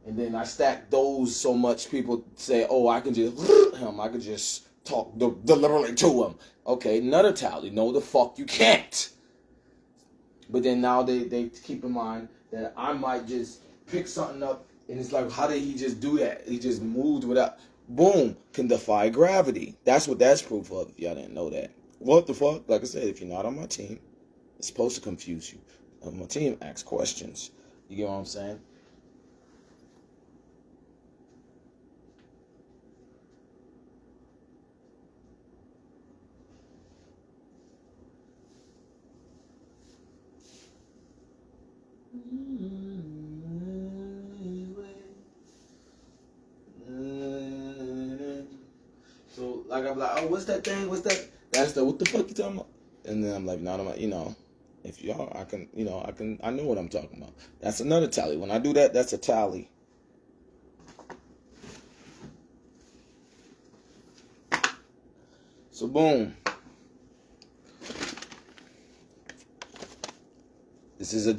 Speaker 1: And then I stack those so much, people say, oh, I can just talk deliberately to him. Okay, another tally. No, the fuck you can't. But then now they keep in mind that I might just pick something up, and it's like, how did he just do that? He just moved without, boom, can defy gravity. That's what that's proof of, if y'all didn't know that. What the fuck? Like I said, if you're not on my team, it's supposed to confuse you. On my team, ask questions. You get what I'm saying? So like I'm like, oh, what's that thing? What's that? That's the what the fuck you talking about? And then I'm like, no, I'm, you know, if y'all, I can, you know, I know what I'm talking about. That's another tally. When I do that, that's a tally. So boom. These are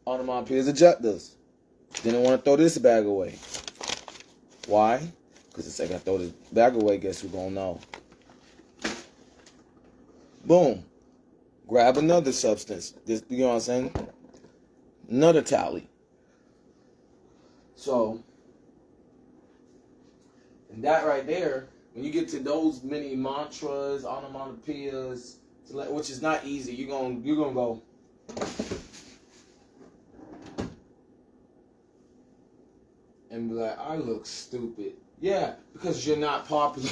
Speaker 1: onomatopoeias ejectors. Didn't want to throw this bag away. Why? Because it's like I throw this bag away, guess who's gonna know? Boom. Grab another substance. This, you know what I'm saying? Another tally. So, and that right there, when you get to those many mantras, onomatopoeias, which is not easy, you're gonna go. And be like, I look stupid. Yeah, because you're not popular.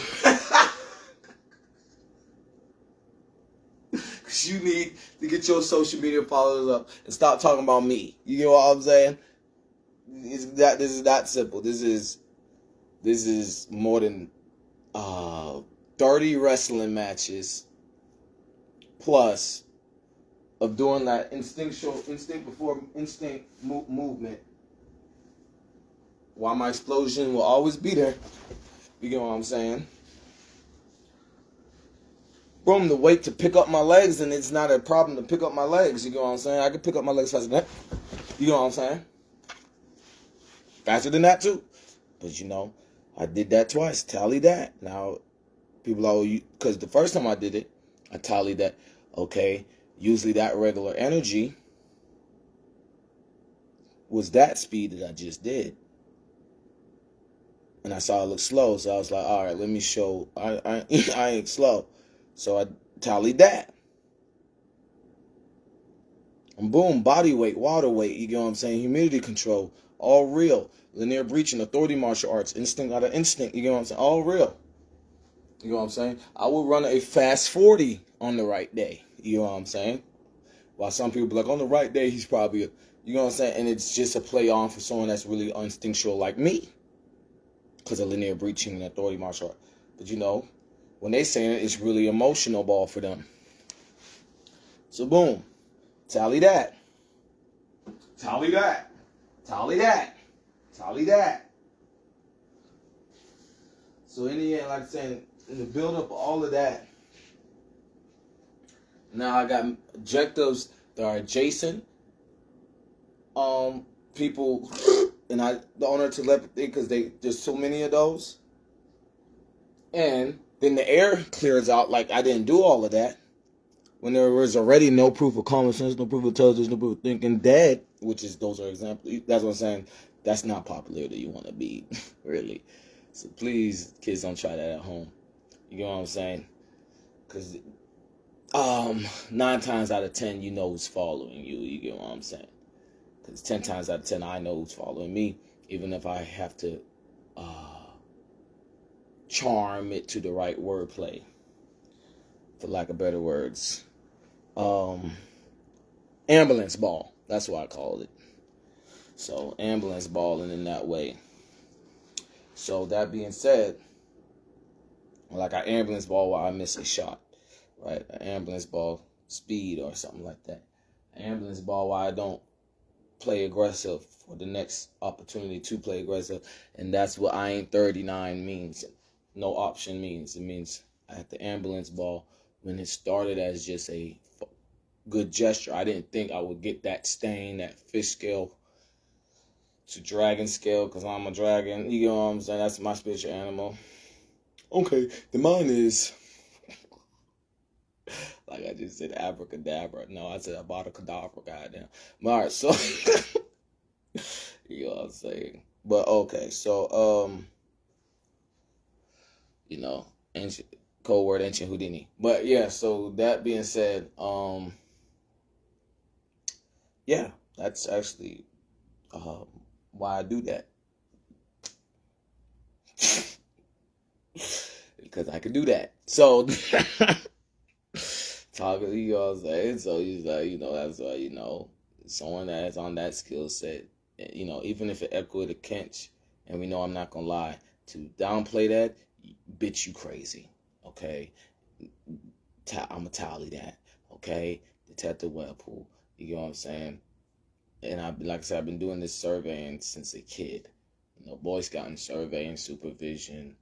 Speaker 1: Because you need to get your social media followers up and stop talking about me. You know what I'm saying? This is that simple. This is more than 30 wrestling matches plus of doing that instinct before instinct movement. While my explosion will always be there. You get what I'm saying? Boom, the weight to pick up my legs, and it's not a problem to pick up my legs. You get what I'm saying? I can pick up my legs faster than that. You get what I'm saying? Faster than that, too. But, you know, I did that twice. Tally that. Now, people are, because the first time I did it, I tallied that. Okay, usually that regular energy was that speed that I just did. And I saw it look slow, so I was like, all right, let me show, I ain't slow. So I tallied that. And boom, body weight, water weight, you know what I'm saying? Humidity control, all real. Linear breaching, authority martial arts, instinct out of instinct, you know what I'm saying? All real. You know what I'm saying? I will run a fast 40 on the right day. You know what I'm saying? While some people be like, on the right day, he's probably, you know what I'm saying? And it's just a play on for someone that's really instinctual like me. Because of linear breaching and authority martial art. But you know, when they saying it, it's really emotional ball for them. So boom. Tally that. Tally that. Tally that. Tally that. So in the end, like I said, in the build up of all of that, now I got objectives that are adjacent. People, and I don't know telepathy because there's so many of those. And then the air clears out like I didn't do all of that. When there was already no proof of common sense, no proof of intelligence, no proof of thinking, dead, which is, those are examples. That's what I'm saying. That's not popularity you want to be, really. So please, kids, don't try that at home. You know what I'm saying? Because 9 times out of 10, you know who's following you. You get what I'm saying? Because 10 times out of 10, I know who's following me, even if I have to charm it to the right wordplay, for lack of better words. Ambulance ball. That's what I called it. So, ambulance balling in that way. So, that being said, like an ambulance ball where I miss a shot, right? An ambulance ball speed or something like that. An ambulance ball where I don't play aggressive for the next opportunity to play aggressive. And that's what I ain't 39 means. No option means. It means at the ambulance ball, when it started as just a good gesture, I didn't think I would get that stain, that fish scale to dragon scale, because I'm a dragon. You know what I'm saying? That's my spiritual animal. Okay, the mine is, like I just said, abracadabra. No, I said abracadabra, goddamn. All right, so, you know what I'm saying? But, okay, so, you know, ancient, code word ancient Houdini. But, yeah, so that being said, yeah, That's actually why I do that. Because I can do that. So, talking, you know what I'm saying? So he's like, that's why, someone that's on that skill set, even if it echoed a Kench, and we know I'm not going to lie, to downplay that, bitch, you crazy. Okay? I'm going to tally that. Okay? Detective Webpoolz. You know what I'm saying? And like I said, I've been doing this surveying since a kid. Boy Scout and surveying, supervision,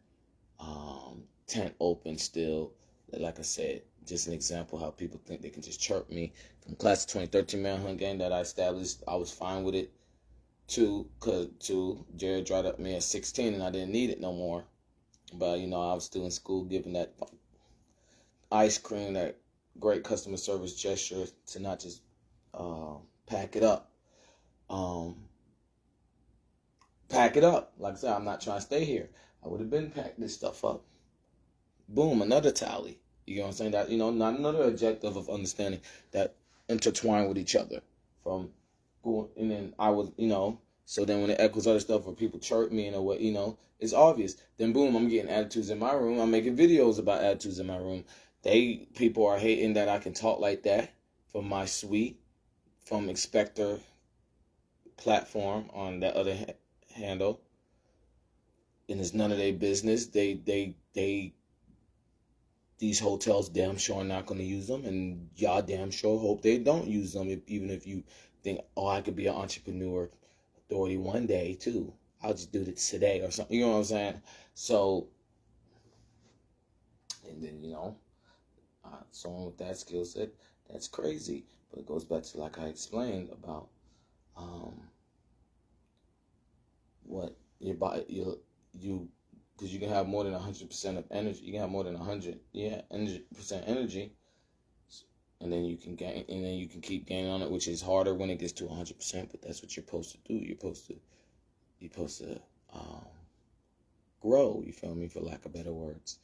Speaker 1: tent open still. Like I said, just an example how people think they can just chirp me. From class of 2013 manhunt game that I established, I was fine with it. Cause Jared dried up me at 16 and I didn't need it no more. But I was still in school giving that ice cream, that great customer service gesture to not just pack it up. Pack it up. Like I said, I'm not trying to stay here. I would have been packed this stuff up. Boom, another tally. You know what I'm saying? That, not another objective of understanding that intertwine with each other. From going, and then I was, so then when it echoes other stuff where people chirp me in a way, it's obvious. Then boom, I'm getting attitudes in my room. I'm making videos about attitudes in my room. People are hating that I can talk like that from my suite, from Expector platform on that other handle. And it's none of their business. These hotels damn sure are not going to use them, and y'all damn sure hope they don't use them. Even if you think, oh, I could be an entrepreneur authority one day too. I'll just do this today or something. You know what I'm saying? So, and then someone with that skill set, that's crazy. But it goes back to, like I explained, about what your body, because you can have more than 100% of energy. You can have more than 100% energy, and then you can gain, and then you can keep gaining on it, which is harder when it gets to 100%. But that's what you're supposed to do. You're supposed to grow. You feel me? For lack of better words.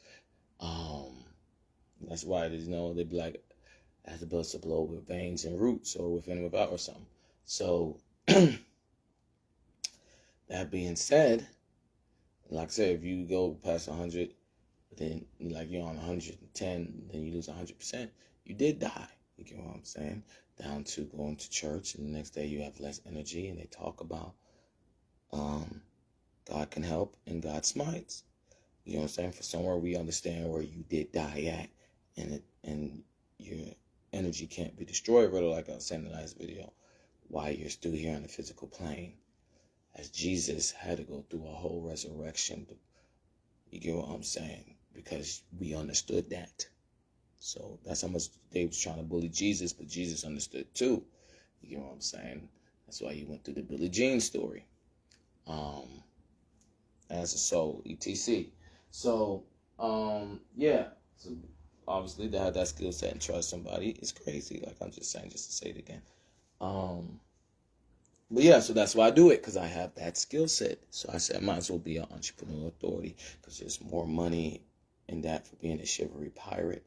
Speaker 1: That's why they be like, as the blood to blow with veins and roots, or within and without, or something. So that being said, like I said, if you go past 100, but then you're on 110, then you lose 100%, you did die. You get what I'm saying? Down to going to church, and the next day you have less energy, and they talk about God can help and God smites. You know what I'm saying? For somewhere we understand where you did die at, and your energy can't be destroyed, rather, like I was saying in the last video, while you're still here on the physical plane. As Jesus had to go through a whole resurrection. You get what I'm saying? Because we understood that. So that's how much they was trying to bully Jesus, but Jesus understood too. You get what I'm saying? That's why he went through the Billie Jean story. As a soul, etc. So, yeah. So obviously to have that skill set and trust somebody is crazy. Like I'm just saying, just to say it again. But yeah, so that's why I do it, because I have that skill set. So I said I might as well be an entrepreneur authority, because there's more money in that for being a chivalry pirate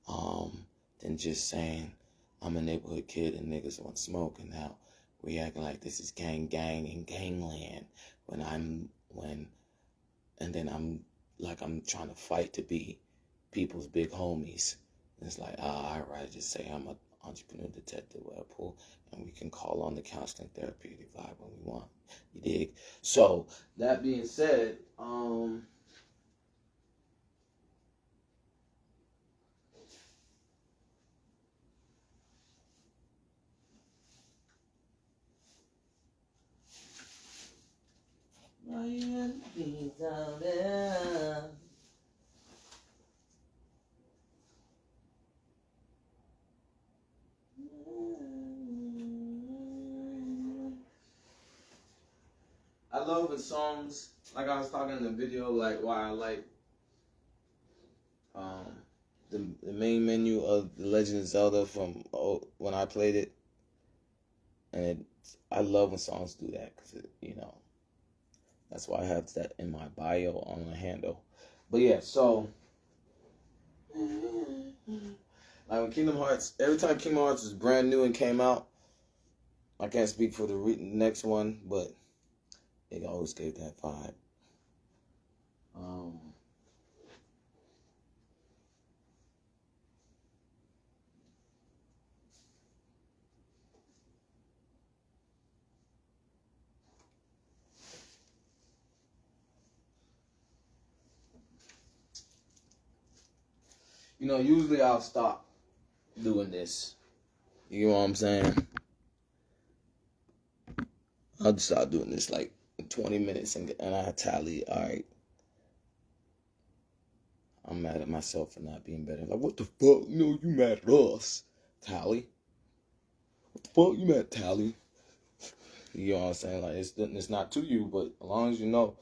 Speaker 1: than just saying I'm a neighborhood kid and niggas want smoke, and now we acting like this is gang and gangland and then I'm trying to fight to be people's big homies. And it's like, I'd rather just say I'm an entrepreneur detective Webpoolz, and we can call on the counseling therapeutic vibe when we want. You dig? So that being said, I love when songs, like I was talking in the video, like why I like the main menu of The Legend of Zelda from when I played it, and I love when songs do that, because that's why I have that in my bio on the handle. But yeah, so like when Kingdom Hearts, every time Kingdom Hearts was brand new and came out, I can't speak for the next one, but it always gave that vibe. Usually I'll stop doing this. You know what I'm saying? I'll just start doing this like in 20 minutes and I tally, all right, I'm mad at myself for not being better. Like, what the fuck? You mad at us, Tally. What the fuck? You mad at Tally? You know what I'm saying? Like, it's not to you, but as long as you know,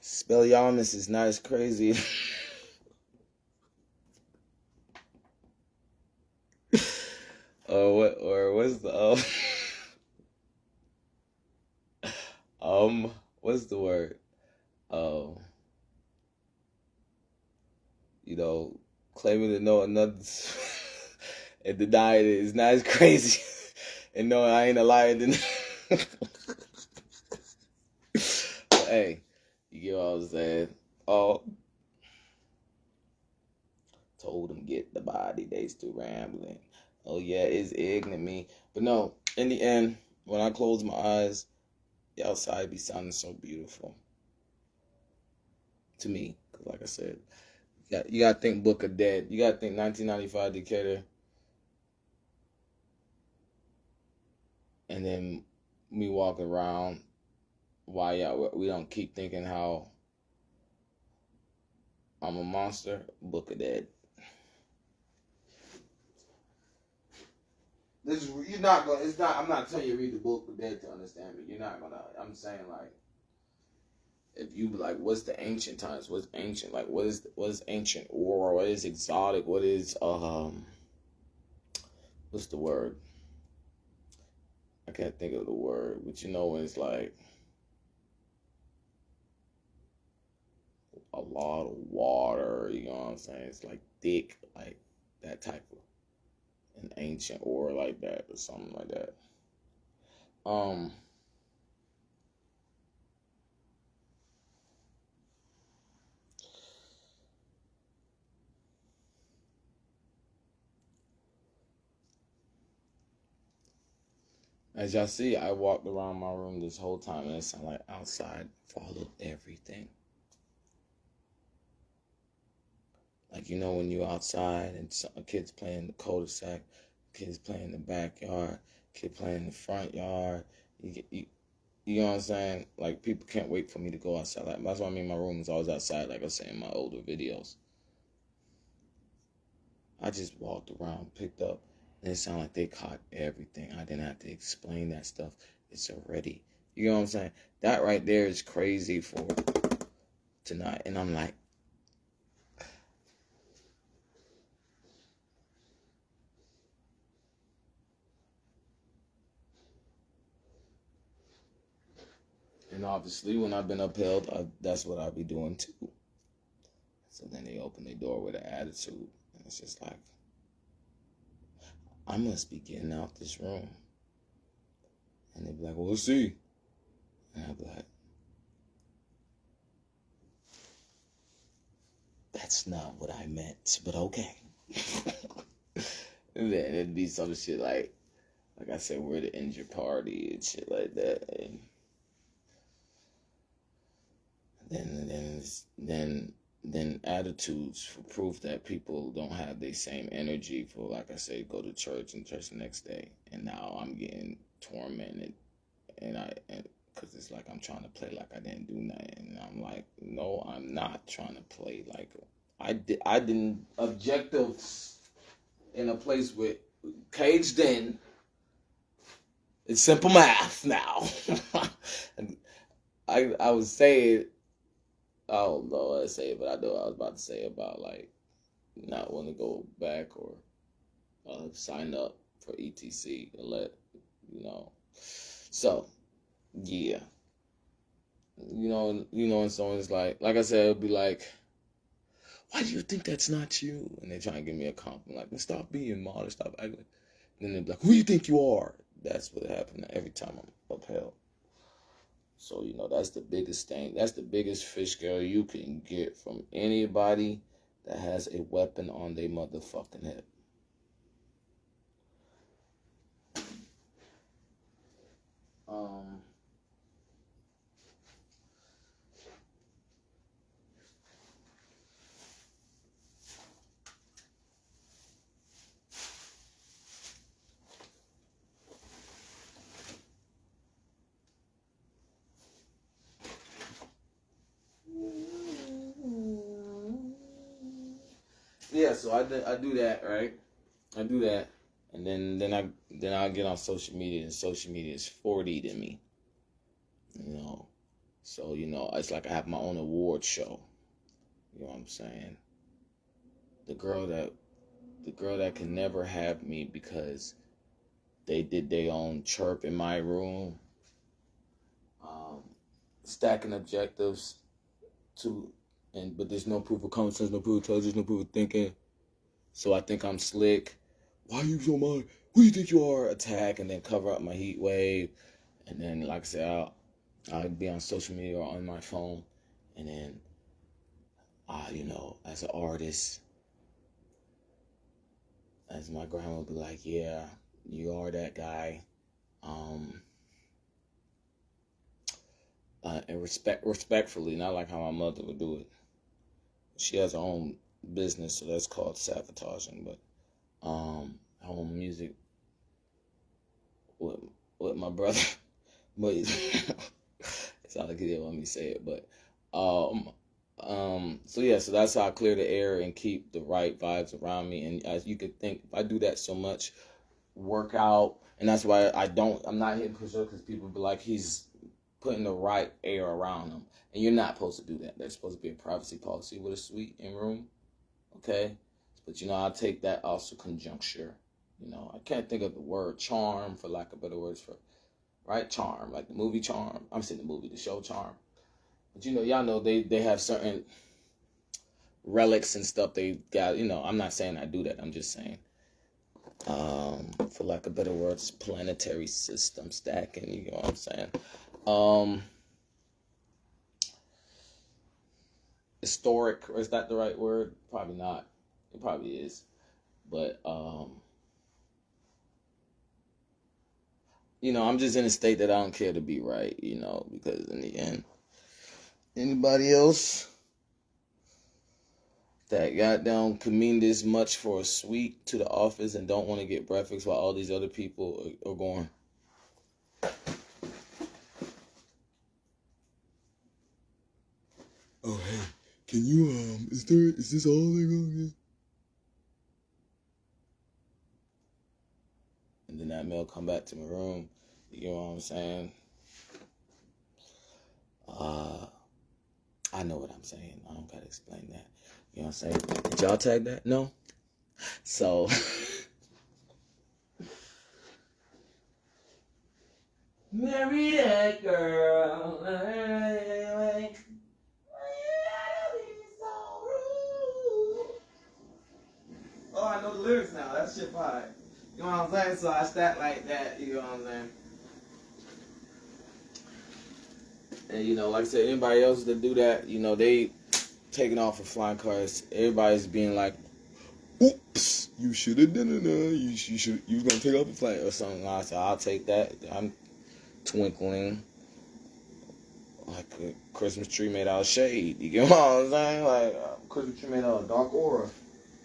Speaker 1: Spelliarmus is not as crazy. What's the what's the word? Claiming to know another and denying it is not as crazy. And knowing I ain't a liar than hey, you get what I'm saying? Oh, told him get the body, they still rambling. Oh yeah, it's ignorant me. But no, in the end, when I close my eyes, the outside be sounding so beautiful. To me, because like I said, you gotta think Book of Dead. You gotta think 1995 Decatur. And then me walking around, why we don't keep thinking how I'm a monster. Book of Dead. You're not gonna. It's not. I'm not telling you to read the Book of Dead to understand me. You're not gonna. I'm saying like, if you be like, what's the ancient times? What's ancient? Like, what is ancient or what is exotic? What is what's the word? I can't think of the word, but when it's like a lot of water, you know what I'm saying? It's like thick, like that type of an ancient ore like that or something like that. As y'all see, I walked around my room this whole time and it sounded like outside followed everything. Like, when you're outside and a kid's playing in the cul-de-sac, kids playing in the backyard, kid playing in the front yard, you know what I'm saying? Like, people can't wait for me to go outside. Like, that's why my room is always outside, like I say in my older videos. I just walked around, picked up, and it sounded like they caught everything. I didn't have to explain that stuff. It's already, you know what I'm saying? That right there is crazy for tonight. And I'm like, and obviously when I've been upheld, that's what I'll be doing too. So then they open their door with an attitude. And it's just like, I must be getting out this room. And they'd be like, well, we'll see. And I'd be like, that's not what I meant, but okay. And then it'd be some shit like I said, we're the injured party and shit like that. And then attitudes for proof that people don't have the same energy for, like I say, go to church and church the next day. And now I'm getting tormented, and because it's like I'm trying to play like I didn't do nothing, and I'm like, no, I'm not trying to play like I didn't objectives in a place with caged in. It's simple math now. I would say it. I don't know what I say, but I know what I was about to say about like not want to go back or sign up for ETC and let So yeah, and someone's like I said, it'll be like, why do you think that's not you? And they're trying to give me a compliment, like, stop being modest, stop acting. Then they'll be like, who do you think you are? That's what happened every time I'm upheld. So, that's the biggest thing. That's the biggest fish scale you can get from anybody that has a weapon on their motherfucking hip. Yeah, so I do that, right? I do that, and then I get on social media, and social media is 40 to me, So it's like I have my own award show. You know what I'm saying? The girl that can never have me because they did their own chirp in my room, stacking objectives but there's no proof of common sense, no proof of intelligence, no proof of thinking. So I think I'm slick. Why are you so mad? Who do you think you are? Attack and then cover up my heat wave. And then, like I said, I'll be on social media or on my phone. And then, as an artist, as my grandma would be like, yeah, you are that guy. And respectfully, not like how my mother would do it. She has her own business, so that's called sabotaging. But home music with my brother, but it's not like he didn't want me to say it. But so that's how I clear the air and keep the right vibes around me. And as you could think, if I do that so much, work out, and that's why I'm not hitting push up because people be like he's putting the right air around them. And you're not supposed to do that. There's supposed to be a privacy policy with a suite and room. Okay? But, I'll take that also conjuncture. I can't think of the word charm, for lack of better words, right? Charm, like the movie Charm. I'm saying the show Charm. But, y'all know they have certain relics and stuff they got. I'm not saying I do that. I'm just saying, for lack of better words, planetary system stacking. You know what I'm saying? Historic, or is that the right word? Probably not. It probably is. But, I'm just in a state that I don't care to be right, because in the end, anybody else that goddamn can mean this much for a suite to the office and don't want to get breakfast while all these other people are going. Oh, hey, can you, is this all they're gonna get? And then that mail come back to my room. You know what I'm saying? I know what I'm saying. I don't gotta explain that. You know what I'm saying? Did y'all tag that? No? So, marry that girl. Oh, I know the lyrics now. That shit fire. You know what I'm saying? So I stack like that. You know what I'm saying? And, like I said, anybody else that do that, they taking off with flying cars. Everybody's being like, oops, you should have done it. You was going to take off a flight or something. I said, I'll take that. I'm twinkling like a Christmas tree made out of shade. You get what I'm saying? Like a Christmas tree made out of dark aura.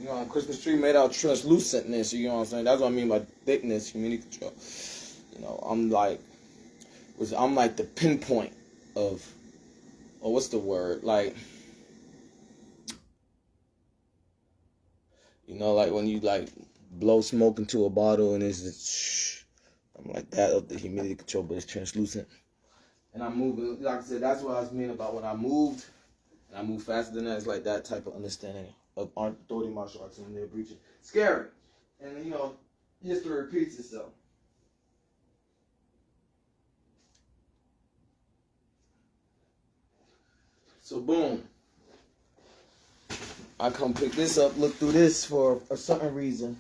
Speaker 1: A Christmas tree made out of translucentness. You know what I'm saying? That's what I mean by thickness, humidity control. I'm like the pinpoint of, what's the word? Like, like when you like blow smoke into a bottle and it's just, I'm like that of the humidity control, but it's translucent. And I'm moving, like I said, that's what I was meaning about when I moved. And I moved faster than that. It's like that type of understanding of authority martial arts when they're breaching. Scary. And, history repeats itself. So, boom. I come pick this up, look through this for a certain reason.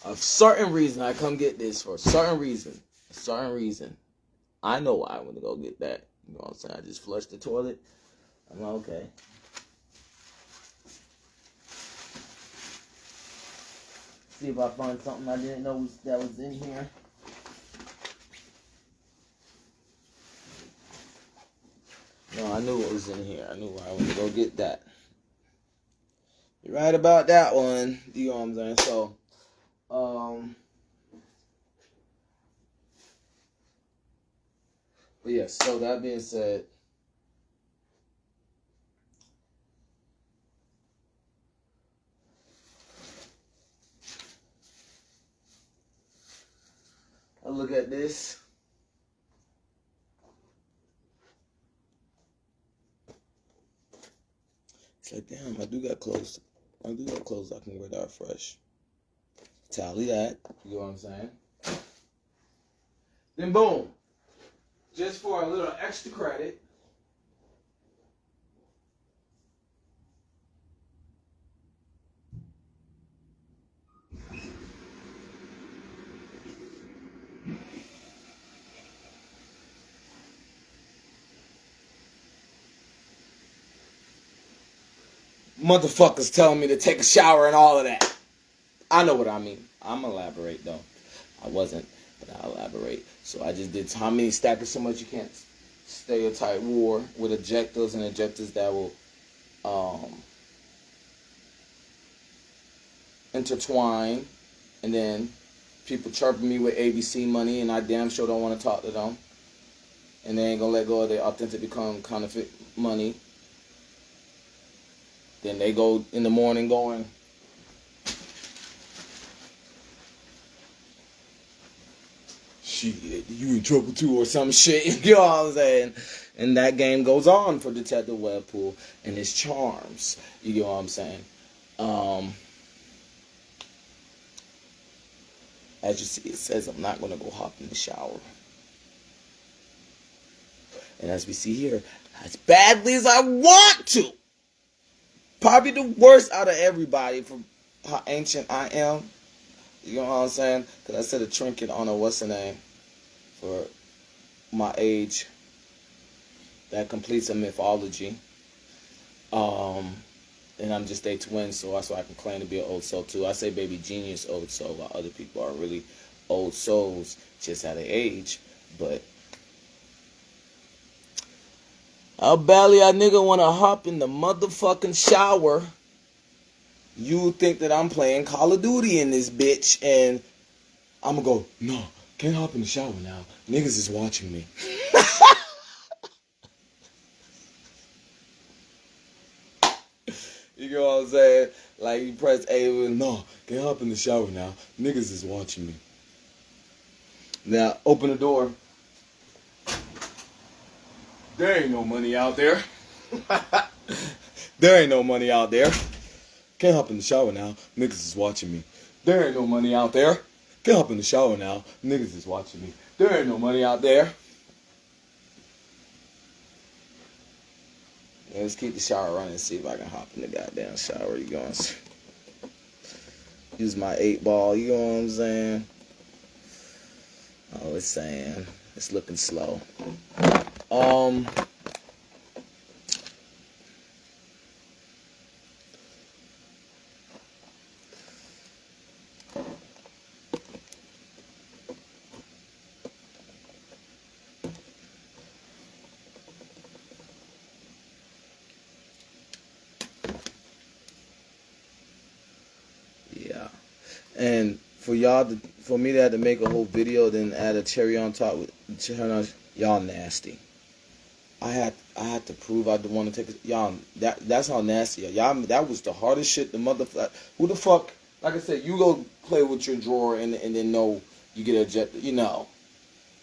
Speaker 1: A certain reason I come get this for a certain reason. A certain reason. I know why I went to go get that. You know what I'm saying? I just flushed the toilet. I'm like, okay. See if I find something I didn't know that was in here. No, I knew what was in here. I knew why I went to go get that. You're right about that one. You know what I'm saying? So, but yes, so that being said, I look at this. It's like, damn, I do got clothes I can wear that fresh. Tally that. You know what I'm saying? Then boom. Just for a little extra credit. Motherfuckers telling me to take a shower and all of that. I know what I mean. I'm elaborate though. I wasn't, but I'll elaborate. So I just did how many stackers so much you can't stay a tight war with ejectors and ejectors that will intertwine, and then people chirping me with ABC money and I damn sure don't want to talk to them. And they ain't gonna let go of their authentic become counterfeit money. Then they go in the morning going, shit, you in trouble too or some shit. You know what I'm saying? And that game goes on for Detective Webpool and his charms. You know what I'm saying? As you see, it says I'm not going to go hop in the shower. And as we see here, as badly as I want to, probably the worst out of everybody from how ancient I am. You know what I'm saying? Because I said a trinket on a what's the name for my age that completes a mythology. And I'm just a twin, so that's why I can claim to be an old soul too. I say baby genius old soul, while other people are really old souls just at an age. But how badly a nigga wanna hop in the motherfucking shower. You think that I'm playing Call of Duty in this bitch, and I'm gonna go, no, can't hop in the shower now. Niggas is watching me. You know what I'm saying? Like, you press A, no, can't hop in the shower now. Niggas is watching me. Now, open the door. There ain't no money out there. There ain't no money out there. Can't hop in the shower now. Niggas is watching me. There ain't no money out there. Can't hop in the shower now. Niggas is watching me. There ain't no money out there. Yeah, let's keep the shower running and see if I can hop in the goddamn shower. You going? Use my 8-ball. You know what I'm saying? Oh, it's saying it's looking slow. Yeah. And for me to have to make a whole video, then add a cherry on top with y'all nasty. I had to prove I didn't want to take it. Y'all, that's how nasty y'all. That was the hardest shit. The motherfucker. Who the fuck? Like I said, you go play with your drawer and then know you get ejected. You know,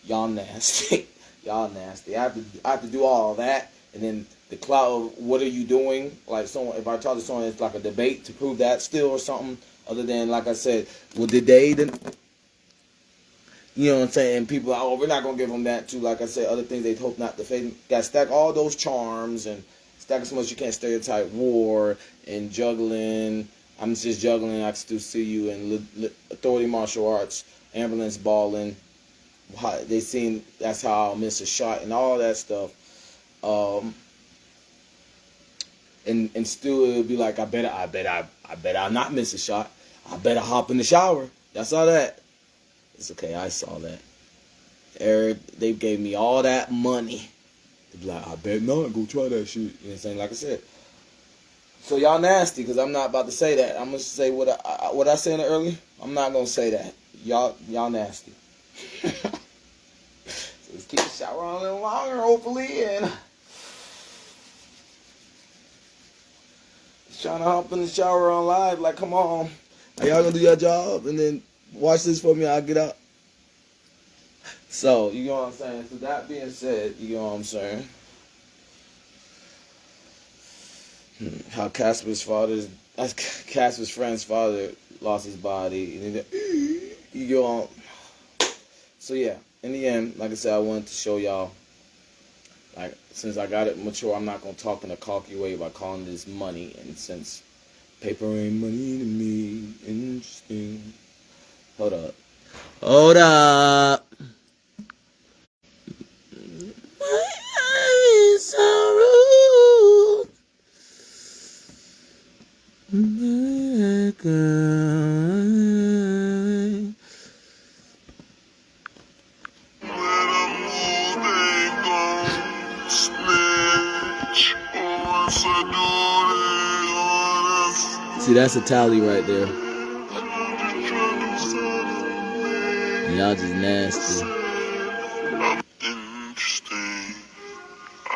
Speaker 1: y'all nasty. Y'all nasty. I have to do all that, and then the cloud. What are you doing? Like someone, if I talk to someone, it's like a debate to prove that still or something. Other than, like I said, well, did they? You know what I'm saying? And people, oh, we're not going to give them that too. Like I said, other things they'd hope not to fade. Got to stack all those charms and stack as much you can't stereotype war and juggling I'm just juggling. I can still see you in authority martial arts, ambulance balling. They seen that's how I'll miss a shot and all that stuff. And still it'll be like I bet I'll not miss a shot. I better hop in the shower. Y'all saw that? It's okay. I saw that. Eric, they gave me all that money. They be like, I bet not. Go try that shit. You know what I'm saying? Like I said. So y'all nasty because I'm not about to say that. I'm gonna say what I said earlier. I'm not gonna say that. Y'all nasty. So let's keep the shower on a little longer, hopefully, and trying to hop in the shower on live. Like, come on, are y'all gonna do your job and then watch this for me? I'll get up. So you know what I'm saying. So that being said, you know what I'm saying. How Casper's friend's father lost his body. You go on. So yeah, in the end, like I said, I wanted to show y'all. Like, since I got it mature, I'm not gonna talk in a cocky way by calling this money. And since paper ain't money to me, interesting. Hold up. My eyes are rude. My girl. See, that's a tally right there. Y'all just nasty. Interesting. I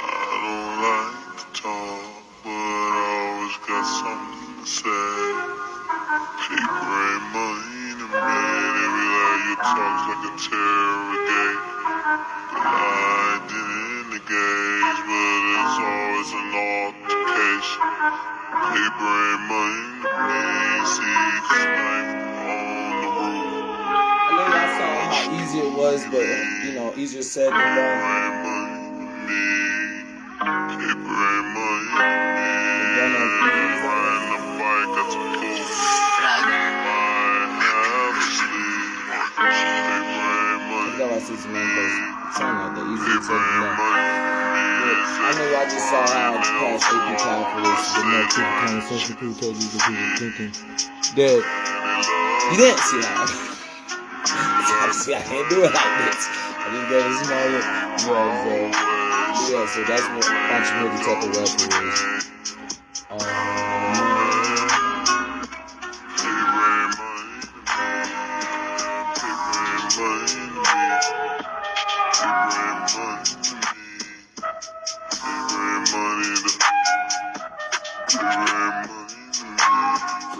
Speaker 1: don't like to talk, but I always got something to say. Paper ain't money to me. They be like, your talk's like a interrogate. I didn't engage, but it's always an altercation. Paper ain't money to me. See, 'cause I'm on the road. I know y'all saw how easy it was, but you know, easier said than done. Paper ain't money to me. Paper ain't money to me. Riding the bike at the pool. I have to sleep. Paper ain't money to me. Something like that, easier said than done. I know y'all just saw how it's past AP calculus. The more people conversation, people told you that people thinking that you didn't see how. See, I can't do it like this. I just gave a small look. Yeah, so that's what entrepreneur detective Webpoolz is.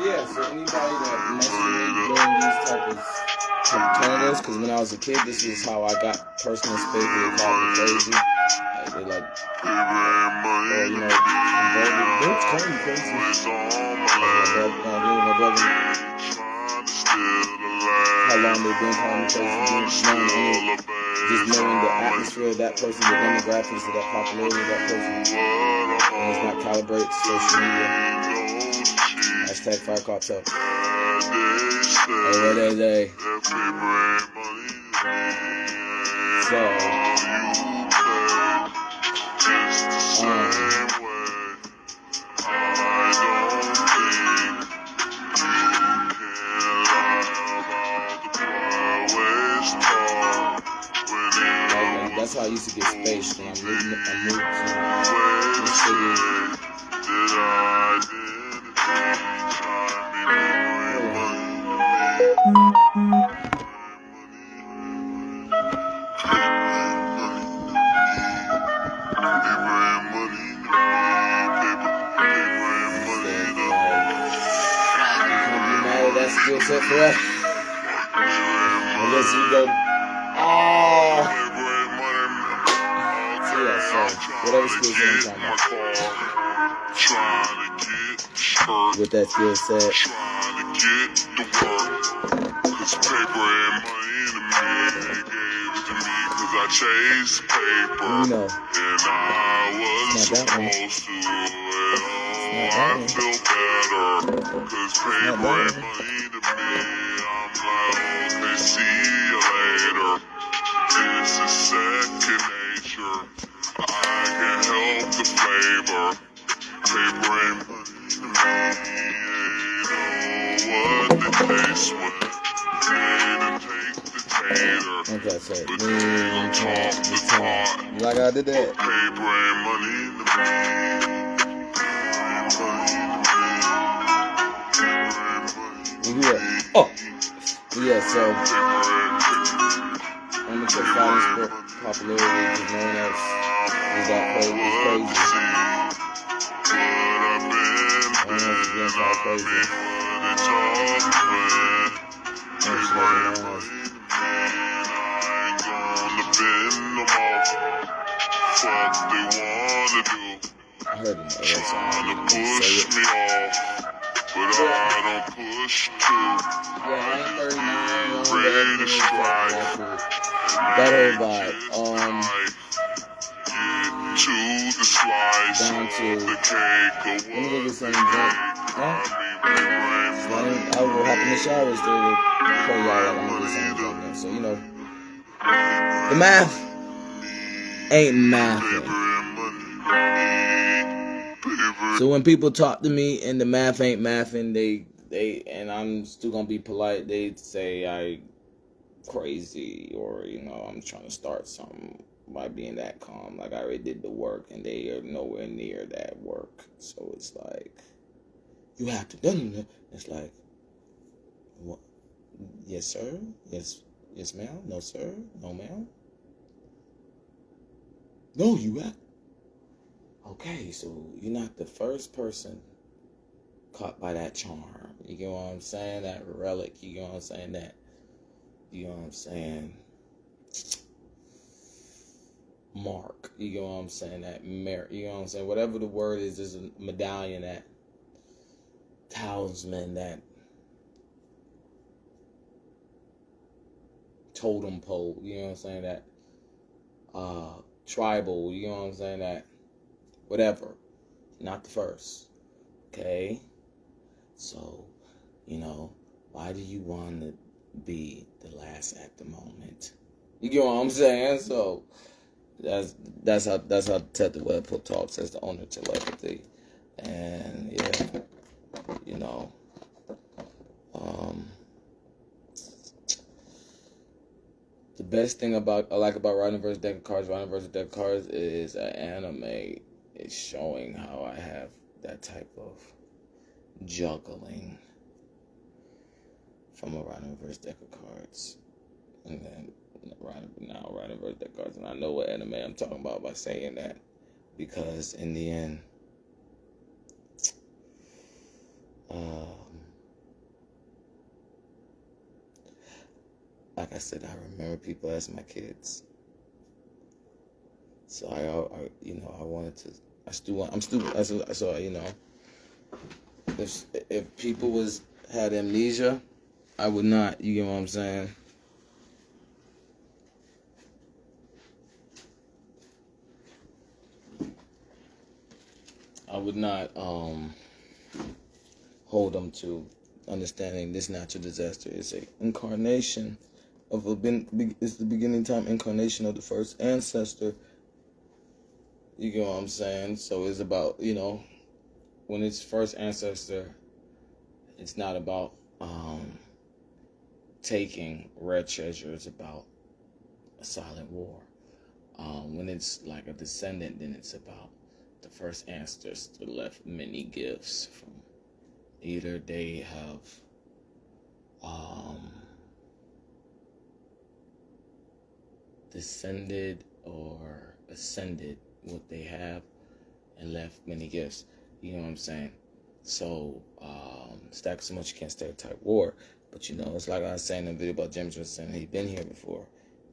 Speaker 1: Yeah, so anybody that messes with doing these type of alternatives, because when I was a kid, this is how I got personal space. They called me crazy. Like, they like, or you know, don't call me crazy. My brother, how long they've been calling me crazy, just knowing the atmosphere of that person, the demographics of that popularity of that person, and it's not calibrated to social media. Hashtag Fire Cartel. Every day. So, that's how I used to get spaced when I moved to the city. Skill set for that. Unless you go, so yeah, so whatever skill set I'm talking about. With that skill set. Cause paper ain't money to me. They gave it to me cause I chased paper. You know. And I was supposed to. I feel better, cause paper ain't money to me. I'm like, okay, see you later. This is second nature. I can help the flavor. Paper ain't money to me. Ain't know what they taste when they take the tater. Okay, so but they gon' talk the talk. Like I did that. Paper ain't money to me. Yeah. Oh, yeah. So, amateur fighting sport popularity is known as that crazy. I heard it. Trying to push me off. But I don't push too. Yeah, I ain't 39. Ready to strike. That whole vibe. Get to the slice down to the cake. Let me go get some drink. I will hop in the shower still to play y'all like I'm gonna get some drink. So, you know, the math ain't mathing. So when people talk to me and the math ain't mathing, they and I'm still gonna be polite, they say I crazy, or you know, I'm trying to start something by being that calm. Like I already did the work and they are nowhere near that work. So it's like you have to it's like, what? Yes sir, yes ma'am, no sir, no ma'am. No, you have. Okay, so you're not the first person caught by that charm. You get what I'm saying? That relic, you get what I'm saying? That, you know what I'm saying? Mark, you get what I'm saying? That merit, you know what I'm saying? Whatever the word is, there's a medallion, that talisman, that totem pole, you know what I'm saying? That tribal, you know what I'm saying? That whatever. Not the first. Okay? So, you know, why do you want to be the last at the moment? You get what I'm saying? So that's how Ted the Webpoolz talks as the owner of telepathy. And yeah, you know, the best thing I like about Writing versus Deck of Cards is an anime is showing how I have that type of juggling from a Writing versus Deck of Cards. And then Writing versus Deck of Cards. And I know what anime I'm talking about by saying that. Because in the end, like I said, I remember people as my kids. So I you know, I wanted to. So you know, if people had amnesia, I would not. You get what I'm saying? I would not hold them to understanding this natural disaster is a incarnation of it's the beginning time incarnation of the first ancestor. You get what I'm saying? So it's about, you know, when it's first ancestor, it's not about taking red treasure. It's about a silent war. When it's like a descendant, then it's about the first ancestor left many gifts from either they have descended or ascended what they have and left many gifts. You know what I'm saying? So, stack so much you can't stereotype war. But you know, it's like I was saying in the video about James Winston, he'd been here before.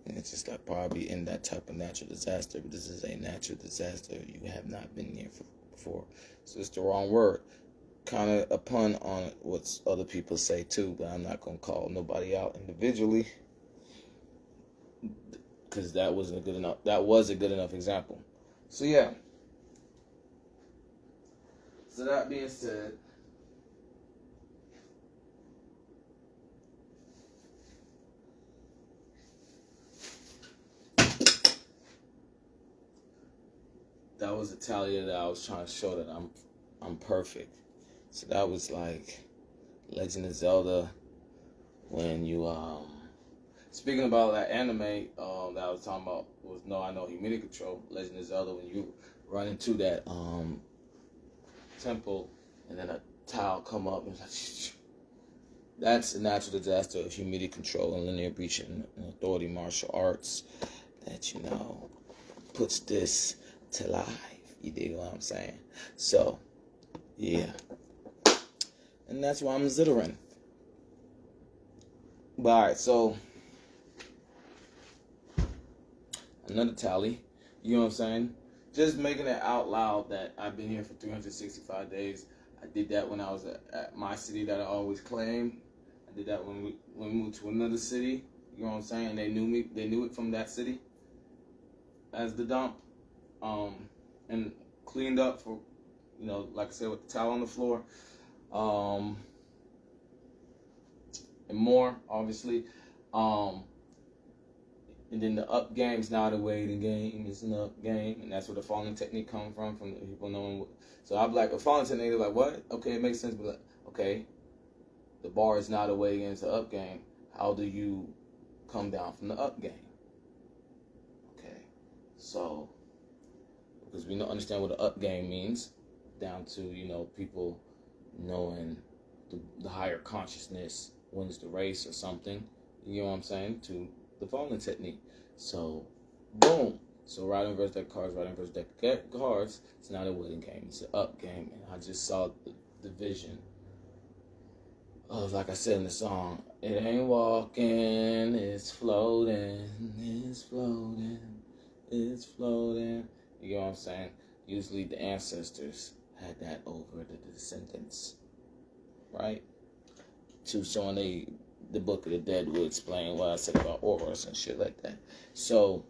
Speaker 1: And it's just like probably in that type of natural disaster. But this is a natural disaster. You have not been here before. So it's the wrong word. Kind of a pun on what other people say too. But I'm not going to call nobody out individually. Because that wasn't a good enough. That was a good enough example. So yeah. So that being said, that was a tally that I was trying to show that I'm perfect. So that was like Legend of Zelda when you speaking about that anime that I was talking about was No I Know Humidity Control. Legend of Zelda, when you run into that temple and then a tile come up and that's a natural disaster of humidity control and linear breaching and authority martial arts that puts this to life. You dig what I'm saying? So yeah, and that's why I'm zittering. But alright, so another tally, you know what I'm saying? Just making it out loud that I've been here for 365 days. I did that when I was at my city that I always claim. I did that when we moved to another city. You know what I'm saying? They knew me. They knew it from that city as the dump. And cleaned up for, like I said, with the towel on the floor. And more, obviously. And then the up game's not a waiting game, it's an up game. And that's where the falling technique comes from the people knowing. So I'm like, a falling technique, they're like, what? Okay, it makes sense, but like, okay, the bar is not a way against the up game. How do you come down from the up game? Okay, so, because we don't understand what the up game means, down to, people knowing the higher consciousness wins the race or something, you know what I'm saying, to the falling technique. So, boom. So, right inverse deck cards, right inverse deck cards. It's not a winning game. It's an up game. And I just saw the vision of, like I said in the song, it ain't walking, it's floating, it's floating, it's floating. You know what I'm saying? Usually the ancestors had that over the descendants, right? To showing the Book of the Dead will explain what I said about auras and shit like that. So,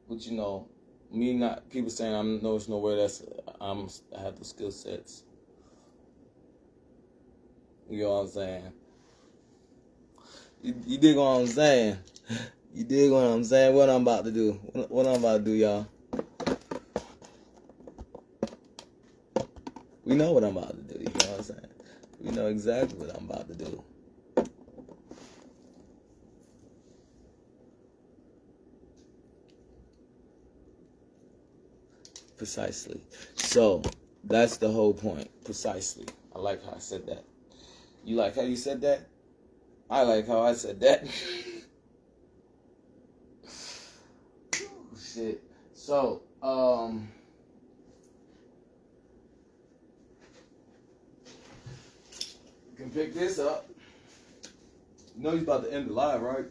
Speaker 1: but me not people saying there's nowhere I have the skill sets. You know what I'm saying? You dig what I'm saying? You dig what I'm saying? What I'm about to do? What I'm about to do, y'all? We know what I'm about to do. You know what I'm saying? We know exactly what I'm about to do. Precisely. So, that's the whole point. Precisely. I like how I said that. You like how you said that? I like how I said that. Shit. So, you can pick this up. You know he's about to end the live, right?